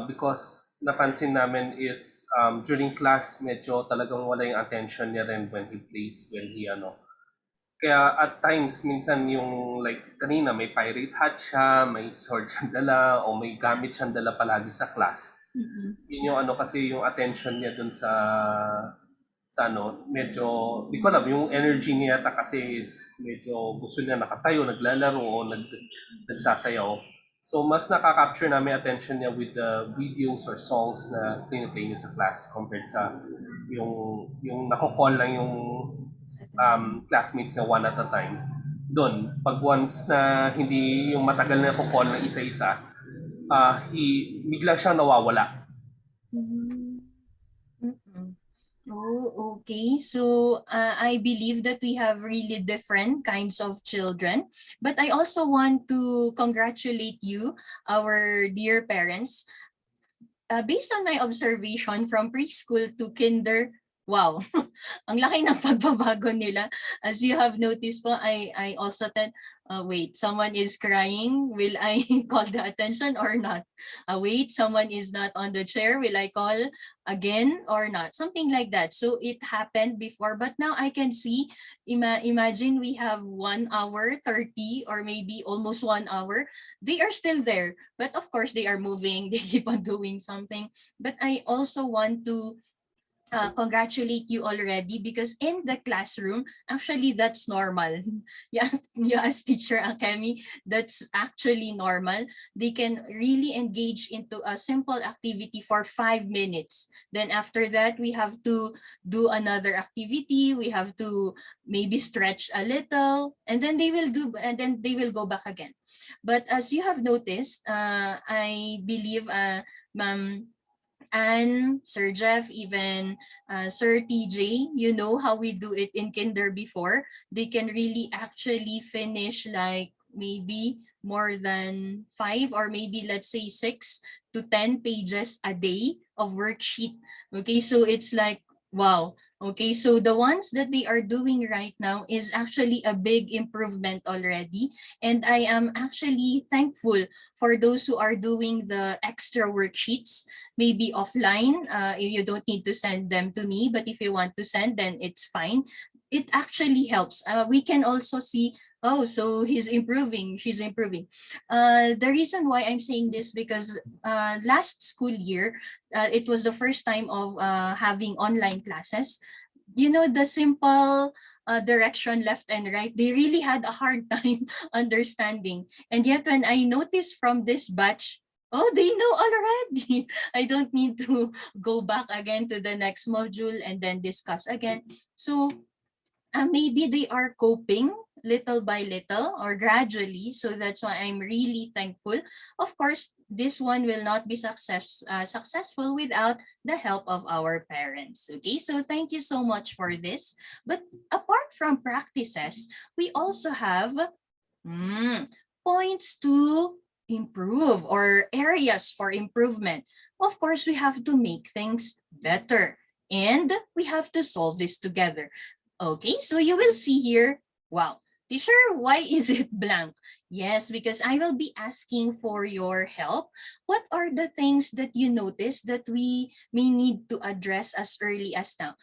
because napansin namin is during class medyo talagang wala yung attention niya rin when he plays, when he Kaya at times minsan yung like kanina may pirate hat siya, may sword siyang dala o may gamit siyang dala palagi sa class. Yun yung kasi yung attention niya dun sa medyo, di ko alam, yung energy niya yata kasi is medyo gusto niya nakatayo, naglalaro o nagsasayaw. So mas nakaka-capture namin attention niya with the videos or songs na play niya sa class compared sa yung nako-call lang yung classmates niya one at a time. Doon, pag once na hindi yung matagal na nako-call na isa-isa, bigla siyang nawawala. Oh, okay. So I believe that we have really different kinds of children, but I also want to congratulate you, our dear parents. Based on my observation from preschool to wow, ang laki ng pagbabago nila. As you have noticed po, I also thought, wait, someone is crying. Will I call the attention or not? Wait, someone is not on the chair. Will I call again or not? Something like that. So it happened before, but now I can see, imagine we have 1 hour 30 or maybe almost 1 hour. They are still there, but of course they are moving. They keep on doing something. But I also want to congratulate you already, because in the classroom, actually that's normal. Yeah, you as teacher Akemi, that's actually normal. They can really engage into a simple activity for 5 minutes. Then after that, we have to do another activity. We have to maybe stretch a little, and then they will go back again. But as you have noticed, I believe, Ma'am and Sir Jeff, even Sir TJ, you know how we do it in kinder before. They can really actually finish like maybe more than 5 or maybe let's say 6 to 10 pages a day of worksheet. Okay, so it's like, wow. Okay, so the ones that they are doing right now is actually a big improvement already. And I am actually thankful for those who are doing the extra worksheets, maybe offline. You don't need to send them to me, but if you want to send, then it's fine. It actually helps. We can also see, oh, so he's improving, she's improving. The reason why I'm saying this, because last school year, it was the first time of having online classes. You know, the simple direction left and right, they really had a hard time understanding. And yet when I noticed from this batch, oh, they know already. I don't need to go back again to the next module and then discuss again. So maybe they are coping little by little or gradually. So that's why I'm really thankful. Of course, this one will not be successful without the help of our parents. Okay, so thank you so much for this. But apart from practices, we also have points to improve or areas for improvement. Of course, we have to make things better and we have to solve this together. Okay, so you will see here, wow, teacher, why is it blank? Yes, because I will be asking for your help. What are the things that you notice that we may need to address as early as now?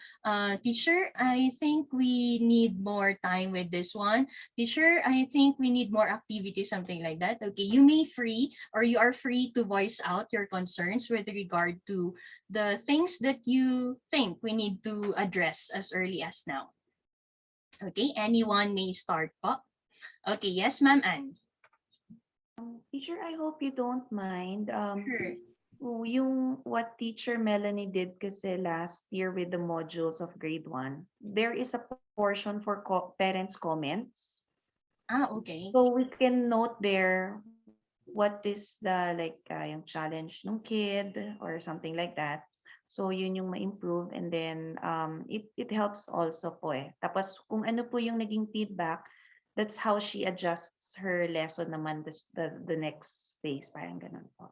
Teacher, I think we need more time with this one. Teacher, I think we need more activity, something like that. Okay, you may free or you are free to voice out your concerns with regard to the things that you think we need to address as early as now. Okay, anyone may start po. Okay, yes, Ma'am Anne. Teacher, I hope you don't mind. Sure. Yung what Teacher Melanie did kasi last year with the modules of grade 1, there is a portion for parents' comments. Okay. So we can note there what is the yung challenge ng kid or something like that. So yun yung ma-improve, and then it helps also po eh. Tapos kung ano po yung naging feedback, that's how she adjusts her lesson naman the next days, parang ganun po.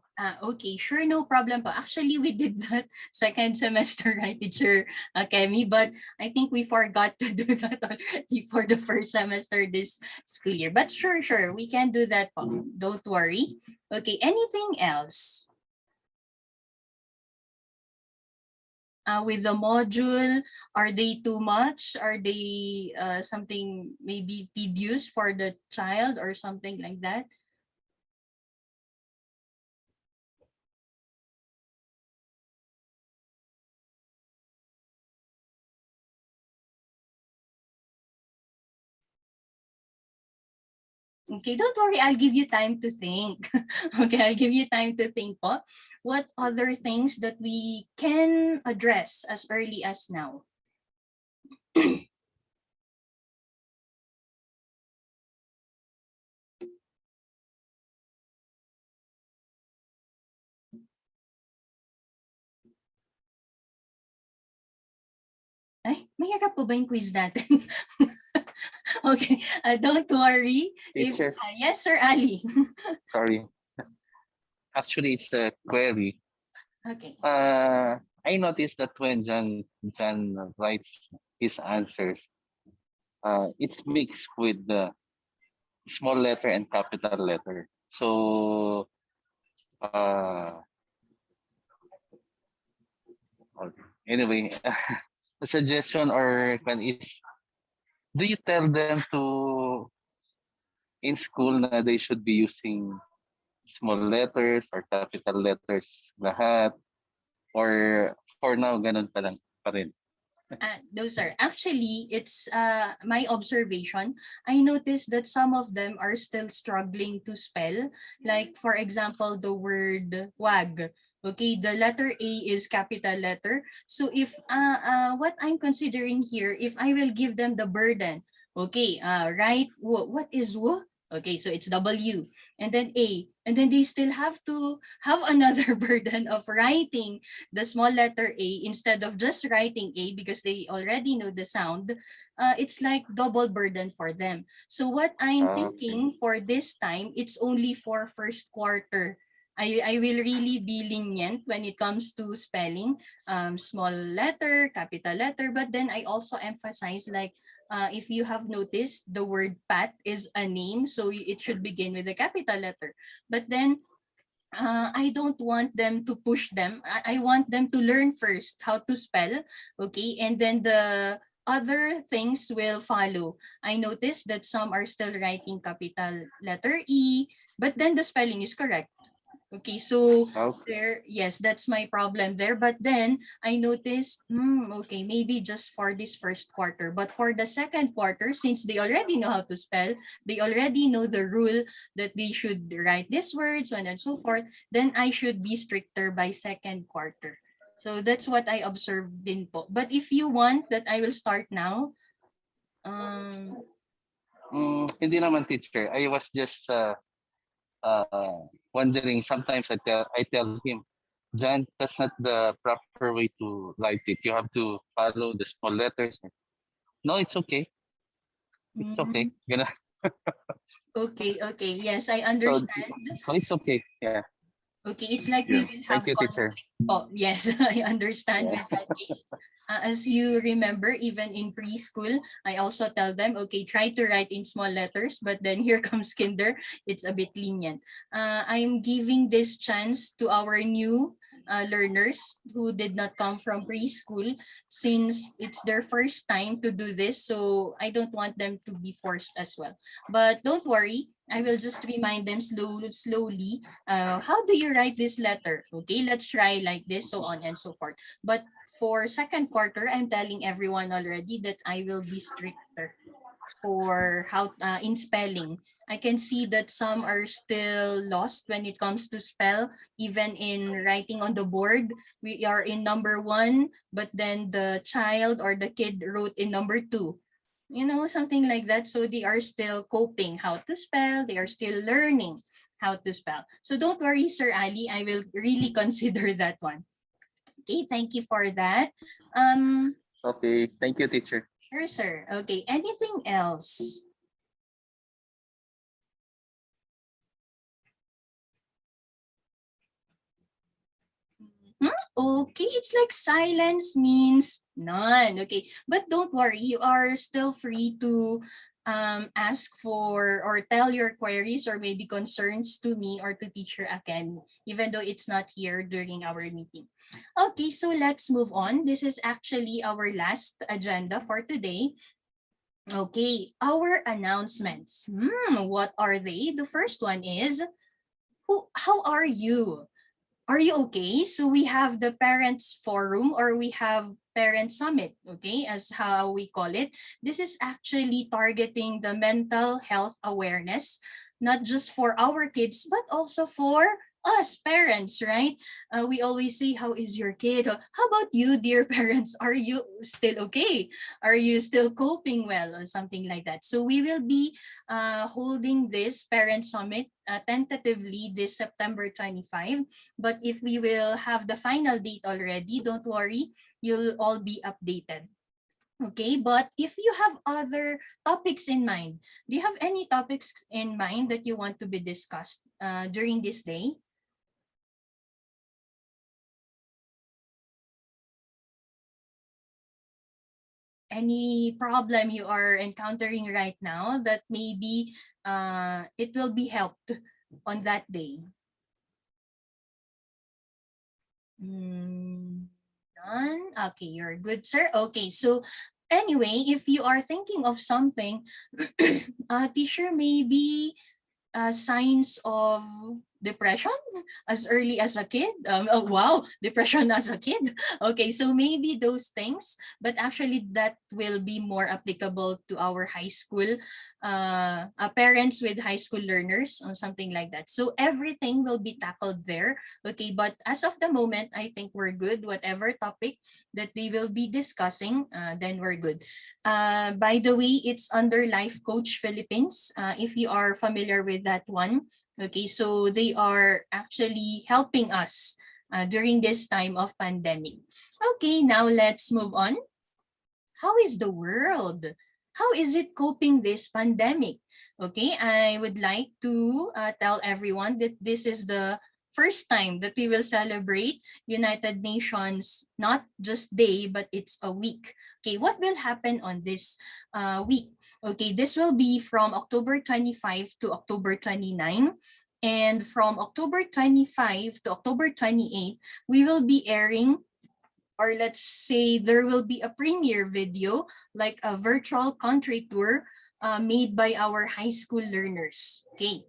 Okay, sure, no problem po. Actually, we did that second semester, right, teacher Kemi, but I think we forgot to do that already for the first semester this school year. But sure, we can do that po. Don't worry. Okay, anything else? With the module, are they too much? Are they something maybe tedious for the child or something like that? Okay, don't worry, I'll give you time to think. Okay, I'll give you time to think po. What other things that we can address as early as now? Ay, mahirap po ba yung quiz natin? Okay, don't worry. Teacher. Yes, Sir Ali. Sorry. Actually, it's a query. Okay. I noticed that when John writes his answers, it's mixed with the small letter and capital letter. So uh, anyway, a suggestion or can is, do you tell them to in school na they should be using small letters or capital letters lahat, or for now ganun pa rin? Those are actually, it's my observation. I noticed that some of them are still struggling to spell. Like for example, the word wag. Okay, the letter A is capital letter. So if what I'm considering here, if I will give them the burden, okay, right, what is w? Okay, so it's W and then A, and then they still have to have another burden of writing the small letter A instead of just writing A because they already know the sound. It's like double burden for them. So what I'm Okay. thinking for this time, it's only for first quarter. I will really be lenient when it comes to spelling, small letter, capital letter, but then I also emphasize like, if you have noticed, the word Pat is a name, so it should begin with a capital letter. But then I don't want them to push them. I want them to learn first how to spell, okay? And then the other things will follow. I noticed that some are still writing capital letter E, but then the spelling is correct. Okay, so Okay. there, yes, that's my problem there. But then I noticed, okay, maybe just for this first quarter. But for the second quarter, since they already know how to spell, they already know the rule that they should write these words, so on and so forth, then I should be stricter by second quarter. So that's what I observed din po. But if you want that I will start now, Hindi naman, teacher. I was just wondering. Sometimes I tell him, John, that's not the proper way to write it. You have to follow the small letters. No, it's okay. It's okay. Gonna. okay, okay. Yes, I So understand. so it's okay. Yeah. Okay, it's like we Yeah. will Thank have you, teacher. conflict. Oh, yes, I understand Yeah. with that case. As you remember, even in preschool, I also tell them, okay, try to write in small letters, but then here comes kinder, it's a bit lenient. I'm giving this chance to our new learners who did not come from preschool since it's their first time to do this. So I don't want them to be forced as well. But don't worry, I will just remind them slowly, how do you write this letter? Okay, let's try like this, so on and so forth. But for second quarter, I'm telling everyone already that I will be stricter for how in spelling. I can see that some are still lost when it comes to spell, even in writing on the board. We are in number 1, but then the child or the kid wrote in number 2. You know, something like that. So they are still coping how to spell. They are still learning how to spell. So don't worry, Sir Ali. I will really consider that one. Okay, thank you for that. Okay. Thank you, teacher. Sure, sir. Okay, anything else? Okay, it's like silence means none. Okay, but don't worry, you are still free to ask for or tell your queries or maybe concerns to me or to Teacher Academy, even though it's not here during our meeting. Okay, so let's move on. This is actually our last agenda for today. Okay, our announcements. What are they? The first one is, how are you? Are you okay? So we have the parents forum or we have parent summit, okay, as how we call it. This is actually targeting the mental health awareness, not just for our kids, but also for us parents, right? We always say, how is your kid? How about you, dear parents? Are you still okay? Are you still coping well or something like that? So we will be holding this parent summit tentatively this September 25. But if we will have the final date already, don't worry, you'll all be updated. Okay, but if you have other topics in mind, do you have any topics in mind that you want to be discussed during this day? any problem you are encountering right now that maybe it will be helped on that day? None? Okay, you're good, sir. Okay, so anyway, if you are thinking of something, teacher, maybe signs of depression as early as a kid. Oh, wow, depression as a kid. Okay, so maybe those things, but actually that will be more applicable to our high school parents with high school learners or something like that. So everything will be tackled there. Okay, but as of the moment, I think we're good. Whatever topic that they will be discussing, then we're good. By the way, it's under Life Coach Philippines. If you are familiar with that one, okay, so they are actually helping us during this time of pandemic. Okay, now let's move on. How is the world? How is it coping this pandemic? Okay, I would like to tell everyone that this is the first time that we will celebrate United Nations, not just day, but it's a week. Okay, what will happen on this week? Okay, this will be from October 25 to October 29. And from October 25 to October 28, we will be airing, or let's say there will be a premiere video, like a virtual country tour made by our high school learners. Okay.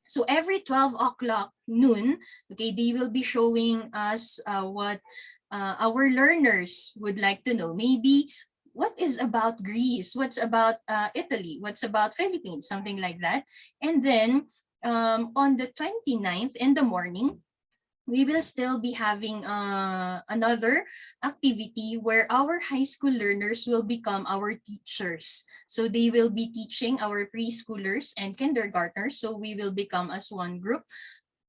So every 12 o'clock noon, okay, they will be showing us what our learners would like to know. Maybe what is about Greece, what's about Italy, what's about Philippines, something like that. And then on the 29th in the morning, we will still be having another activity where our high school learners will become our teachers. So they will be teaching our preschoolers and kindergartners. So we will become as one group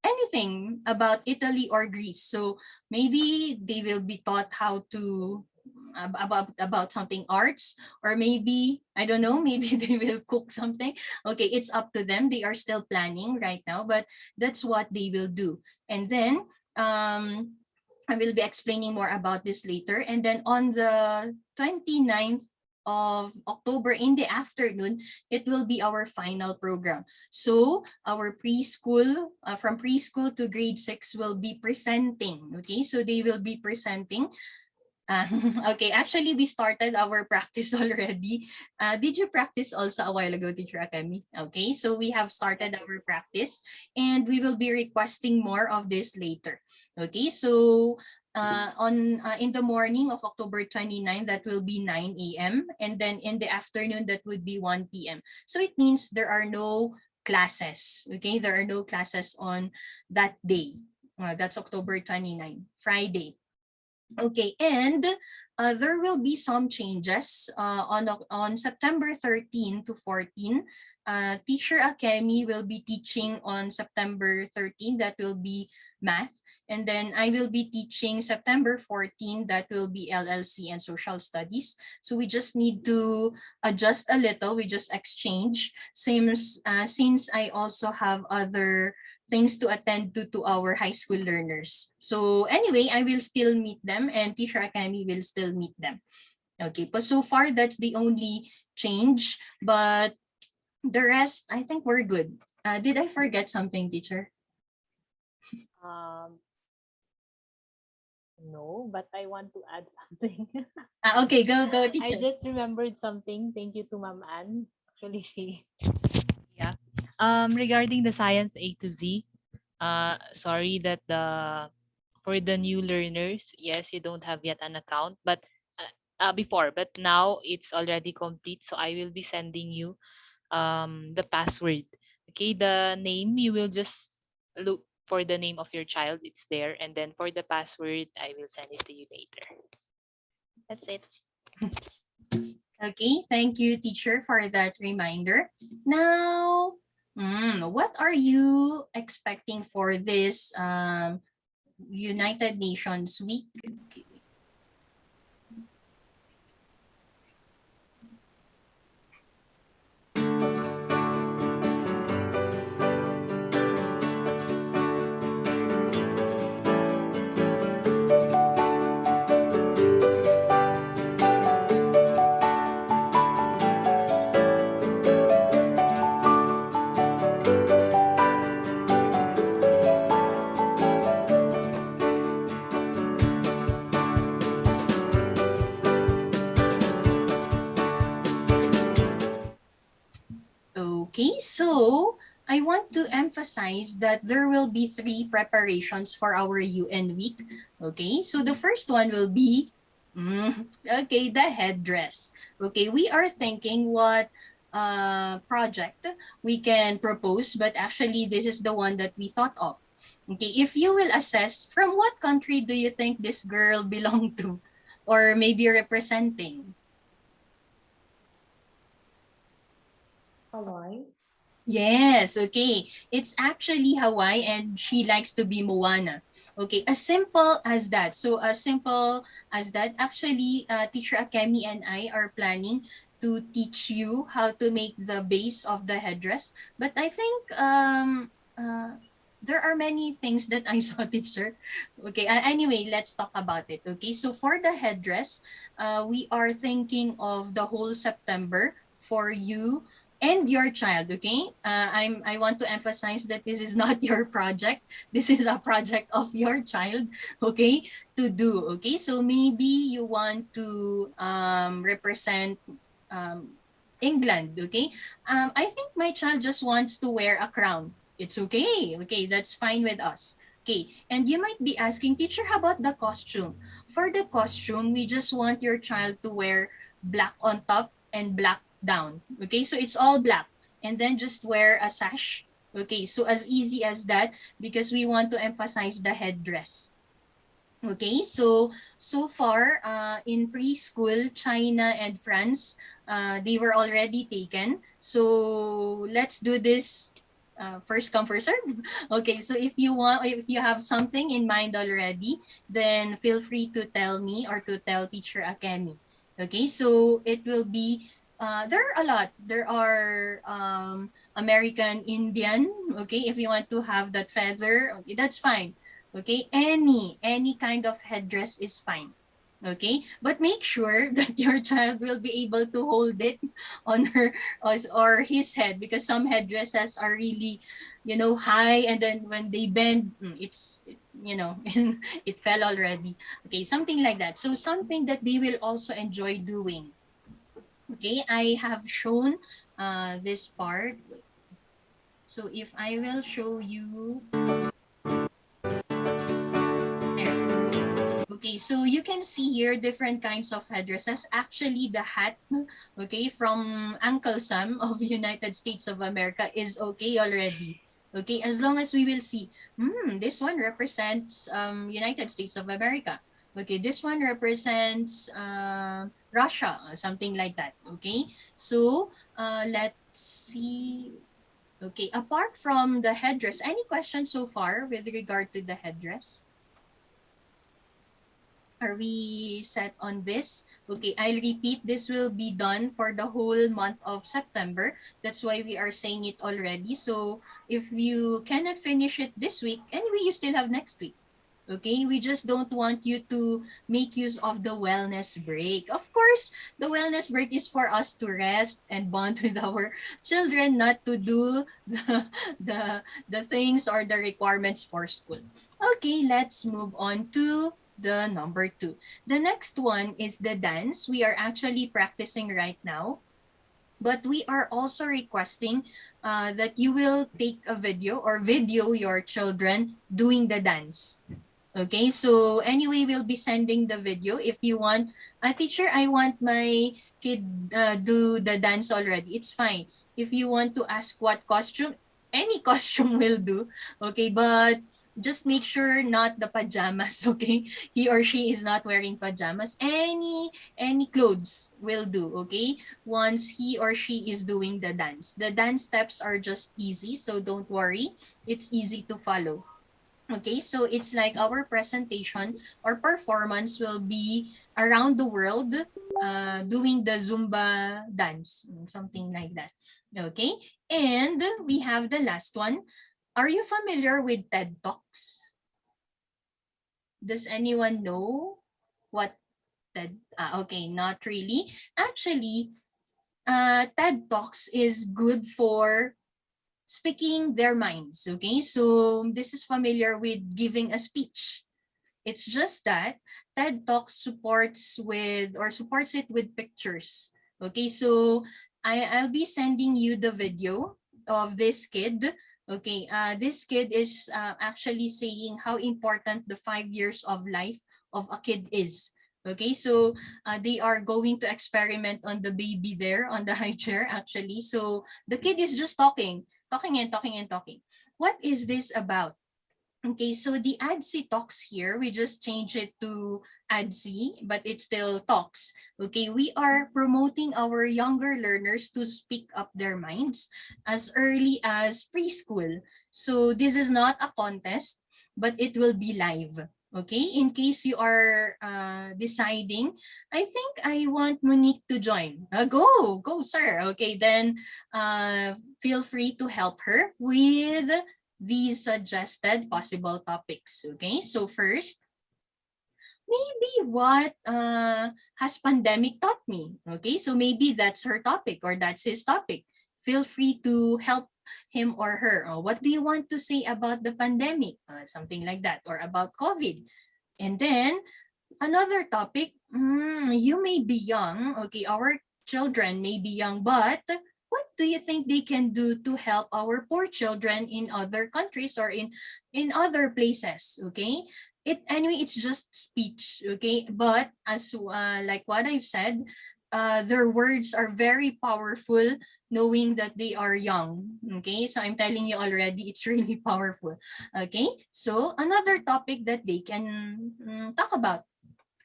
anything about Italy or Greece. So maybe they will be taught how to about something arts, or maybe I don't know, maybe they will cook something. Okay, it's up to them. They are still planning right now, but that's what they will do. And then I will be explaining more about this later. And then on the 29th of October in the afternoon, it will be our final program. So our preschool, from preschool to grade 6 will be presenting. Okay, so they will be presenting. Okay, actually we started our practice already. Did you practice also a while ago, Teacher Akemi? Okay, so we have started our practice and we will be requesting more of this later. Okay, so in the morning of October 29, that will be 9 a.m. And then in the afternoon, that would be 1 p.m. So it means there are no classes. Okay, there are no classes on that day. That's October 29, Friday. Okay, and there will be some changes on September 13 to 14. Teacher Akemi will be teaching on September 13. That will be math. And then I will be teaching September 14. That will be LLC and social studies. So we just need to adjust a little. We just exchange. Since I also have other things to attend to our high school learners. So anyway, I will still meet them and Teacher Academy will still meet them. Okay, but so far that's the only change, but the rest, I think we're good. Did I forget something, teacher? No, but I want to add something. Okay, go, I teacher. just remembered something. Thank you to Ma'am Ann. Actually, yeah. Regarding the science A to Z, sorry that for the new learners, yes, you don't have yet an account, but before, but now it's already complete. So I will be sending you the password. Okay, the name you will just look for the name of your child. It's there, and then for the password, I will send it to you later. That's it. Okay, thank you, teacher, for that reminder. Now, what are you expecting for this United Nations Week? Okay. Okay, so I want to emphasize that there will be 3 preparations for our UN week. Okay, so the first one will be, okay, the headdress. Okay, we are thinking what project we can propose, but actually this is the one that we thought of. Okay, if you will assess, from what country do you think this girl belong to? Or maybe representing? Hawaii. Yes, okay. It's actually Hawaii and she likes to be Moana. Okay, as simple as that. So as simple as that, actually, Teacher Akemi and I are planning to teach you how to make the base of the headdress. But I think there are many things that I saw, teacher. Okay, anyway, let's talk about it. Okay, so for the headdress, we are thinking of the whole September for you and your child. Okay, I want to emphasize that this is not your project. This is a project of your child. Okay, to do. Okay, so maybe you want to represent England. Okay, I think my child just wants to wear a crown. It's okay. Okay, that's fine with us. Okay, and you might be asking, teacher, how about the costume? For the costume, we just want your child to wear black on top and black down. Okay, so it's all black. And then just wear a sash. Okay, so as easy as that, because we want to emphasize the headdress. Okay, so far in preschool, China and France, they were already taken. So let's do this first come first serve. Okay, so if you have something in mind already, then feel free to tell me or to tell Teacher Akemi. Okay, so it will be there are a lot. There are American Indian. Okay, if you want to have that feather, okay, that's fine. Okay, any kind of headdress is fine. Okay, but make sure that your child will be able to hold it on her or his head, because some headdresses are really, high, and then when they bend, it fell already. Okay, something like that. So something that they will also enjoy doing. Okay, I have shown this part. So if I will show you, okay, so you can see here different kinds of headdresses. Actually, the hat, okay, from Uncle Sam of United States of America is okay already. Okay, as long as we will see, this one represents United States of America. Okay, this one represents Russia, something like that. Okay, so let's see. Okay, apart from the headdress, any questions so far with regard to the headdress? Are we set on this? Okay, I'll repeat. This will be done for the whole month of September. That's why we are saying it already. So if you cannot finish it this week, anyway, you still have next week. Okay, we just don't want you to make use of the wellness break. Of course, the wellness break is for us to rest and bond with our children, not to do the things or the requirements for school. Okay, let's move on to the number 2. The next one is the dance. We are actually practicing right now, but we are also requesting that you will take a video or video your children doing the dance. Okay, so anyway, we'll be sending the video. If you want, teacher, I want my kid do the dance already. It's fine. If you want to ask what costume, any costume will do. Okay, but just make sure not the pajamas. Okay, he or she is not wearing pajamas. Any clothes will do. Okay, once he or she is doing the dance steps are just easy, so don't worry. It's easy to follow. Okay, so it's like our presentation or performance will be around the world doing the Zumba dance, something like that. Okay, and we have the last one. Are you familiar with TED Talks? Does anyone know what TED? Okay, not really. Actually, TED Talks is good for speaking their minds. Okay, so this is familiar with giving a speech. It's just that TED Talks supports it with pictures. Okay, so I'll be sending you the video. of this kid. Okay, this kid is actually saying how important the 5 years of life of a kid is. Okay, so they are going to experiment on the baby there on the high chair actually. So the kid is just talking and talking and talking. What is this about? Okay, so the ADSI talks here, we just change it to ADSI, but it still talks. Okay, we are promoting our younger learners to speak up their minds as early as preschool. So this is not a contest, but it will be live. Okay, in case you are deciding, I think I want Monique to join. Go, sir. Okay, then feel free to help her with these suggested possible topics. Okay, so first, maybe what has pandemic taught me? Okay, so maybe that's her topic or that's his topic. Feel free to help him or her. What do you want to say about the pandemic? Something like that, or about COVID. And then another topic, you may be young. Okay, our children may be young, but what do you think they can do to help our poor children in other countries or in other places? Okay, anyway, it's just speech. Okay, but as like what I've said, their words are very powerful, knowing that they are young. Okay, so I'm telling you already, it's really powerful. Okay, so another topic that they can talk about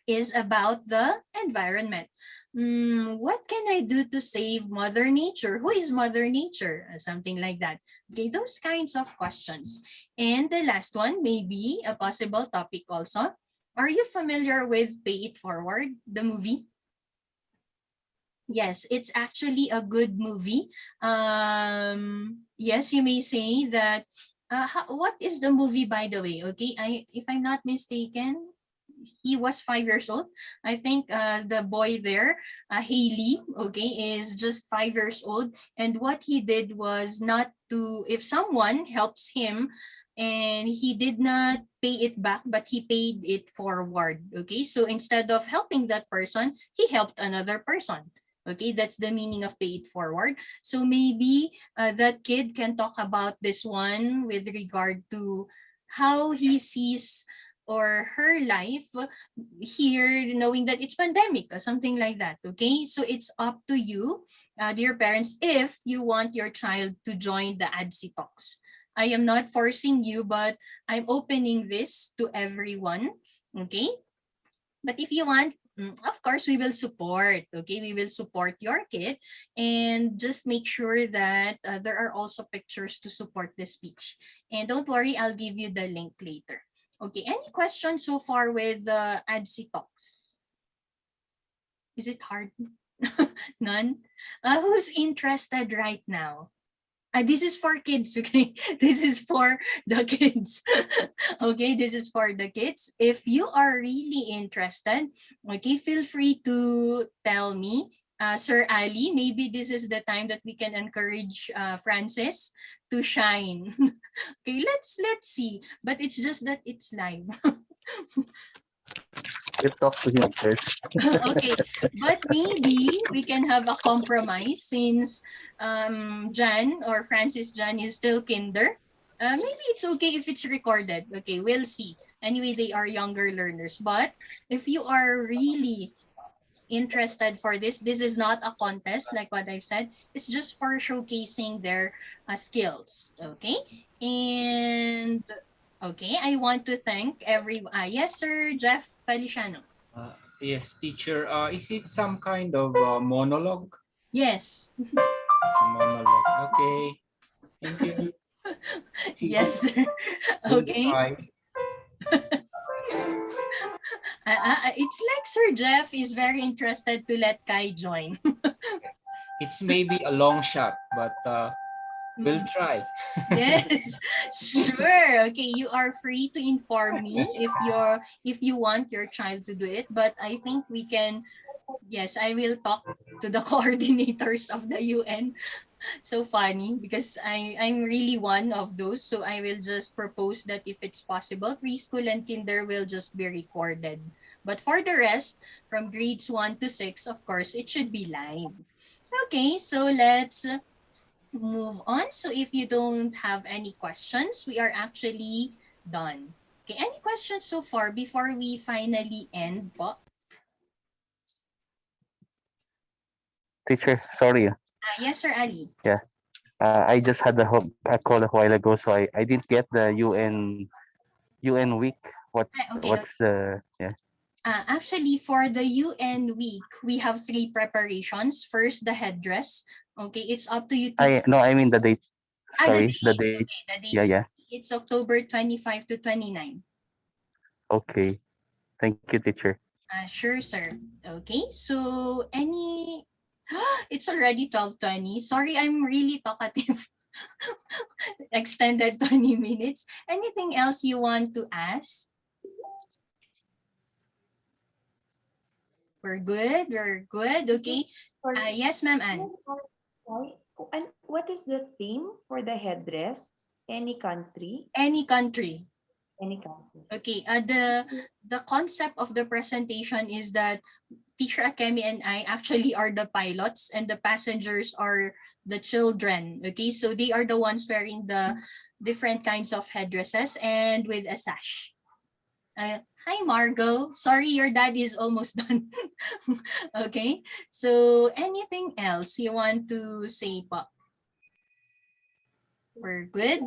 is about the environment. What can I do to save Mother Nature? Who is Mother Nature? Something like that. Okay, those kinds of questions. And the last one, maybe a possible topic also. Are you familiar with Pay It Forward, the movie? Yes, it's actually a good movie. Yes, you may say that. What is the movie, by the way? Okay, if I'm not mistaken, he was 5 years old. I think the boy there, Haley, okay, is just 5 years old. And what he did was not to, if someone helps him and he did not pay it back, but he paid it forward. Okay, so instead of helping that person, he helped another person. Okay, that's the meaning of pay it forward. So maybe that kid can talk about this one with regard to how he sees or her life here, knowing that it's pandemic or something like that. Okay, so it's up to you, dear parents, if you want your child to join the ADSI talks. I am not forcing you, but I'm opening this to everyone. Okay, but if you want, of course, we will support. Okay, we will support your kid, and just make sure that there are also pictures to support the speech. And don't worry, I'll give you the link later. Okay, any questions so far with the ADSI talks? Is it hard? None? Who's interested right now? This is for kids, okay? This is for the kids. Okay, this is for the kids. If you are really interested, okay, feel free to tell me. Sir Ali, maybe this is the time that we can encourage Francis to shine. Okay, let's see. But it's just that it's live. You talk to him first. Okay, but maybe we can have a compromise since Jan or Francis Jan is still kinder. Maybe it's okay if it's recorded. Okay, we'll see. Anyway, they are younger learners. But if you are really interested for this is not a contest like what I've said. It's just for showcasing their skills. Okay, and okay, I want to thank yes, Sir Jeff Feliciano. Yes, teacher. Is it some kind of monologue? Yes. It's a monologue. Okay. Thank you. Yes, sir. Okay. It's like Sir Jeff is very interested to let Kai join. It's maybe a long shot, but we'll try. Yes, sure. Okay, you are free to inform me if you want your child to do it, but I think we can. Yes, I will talk to the coordinators of the UN. So funny because I'm really one of those. So I will just propose that if it's possible, preschool and kinder will just be recorded. But for the rest, from grades 1 to 6, of course, it should be live. Okay, so let's move on. So if you don't have any questions, we are actually done. Okay, any questions so far before we finally end po? Teacher, sorry. Yes, Sir Ali. Yeah. I just had a call a while ago, so I didn't get the UN week. Okay, What's the yeah? Actually, for the UN week, we have 3 preparations. First, the headdress. Okay, it's up to you to. I mean the date. The Sorry, the date. date. Okay, the Yeah, date. yeah. It's October 25 to 29. Okay. Thank you, teacher. Sure, sir. Okay, so any. It's already 12:20. Sorry, I'm really talkative. Extended 20 minutes. Anything else you want to ask? We're good. We're good. Okay. Yes, ma'am, Anne. And what is the theme for the headdress? Any country? Any country. Any country. Okay. The concept of the presentation is that Teacher Akemi and I actually are the pilots and the passengers are the children. Okay, so they are the ones wearing the different kinds of headdresses and with a sash. Hi, Margot. Sorry, your dad is almost done. Okay, so anything else you want to say po? We're good.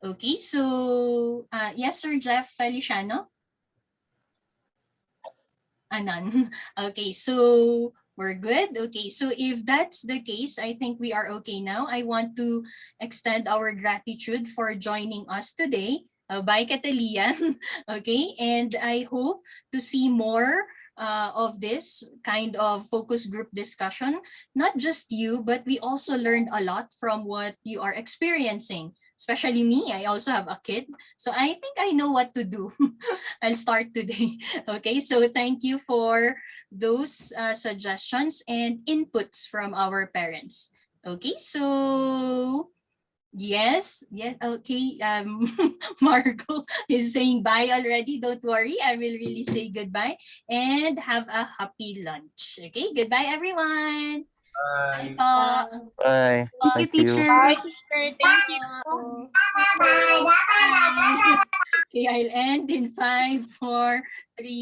Okay, so yes, Sir Jeff Feliciano. None. Okay, so we're good. Okay, so if that's the case, I think we are okay now. I want to extend our gratitude for joining us today. Bye, Catalian. Okay, and I hope to see more of this kind of focus group discussion. Not just you, but we also learned a lot from what you are experiencing. Especially me, I also have a kid. So I think I know what to do. I'll start today. Okay, so thank you for those suggestions and inputs from our parents. Okay, so yes, okay. Marco is saying bye already. Don't worry, I will really say goodbye and have a happy lunch. Okay, goodbye everyone. Bye po. Bye. Thank you. Bye, teacher. Thank you. Okay, I'll end in 5, 4, 3.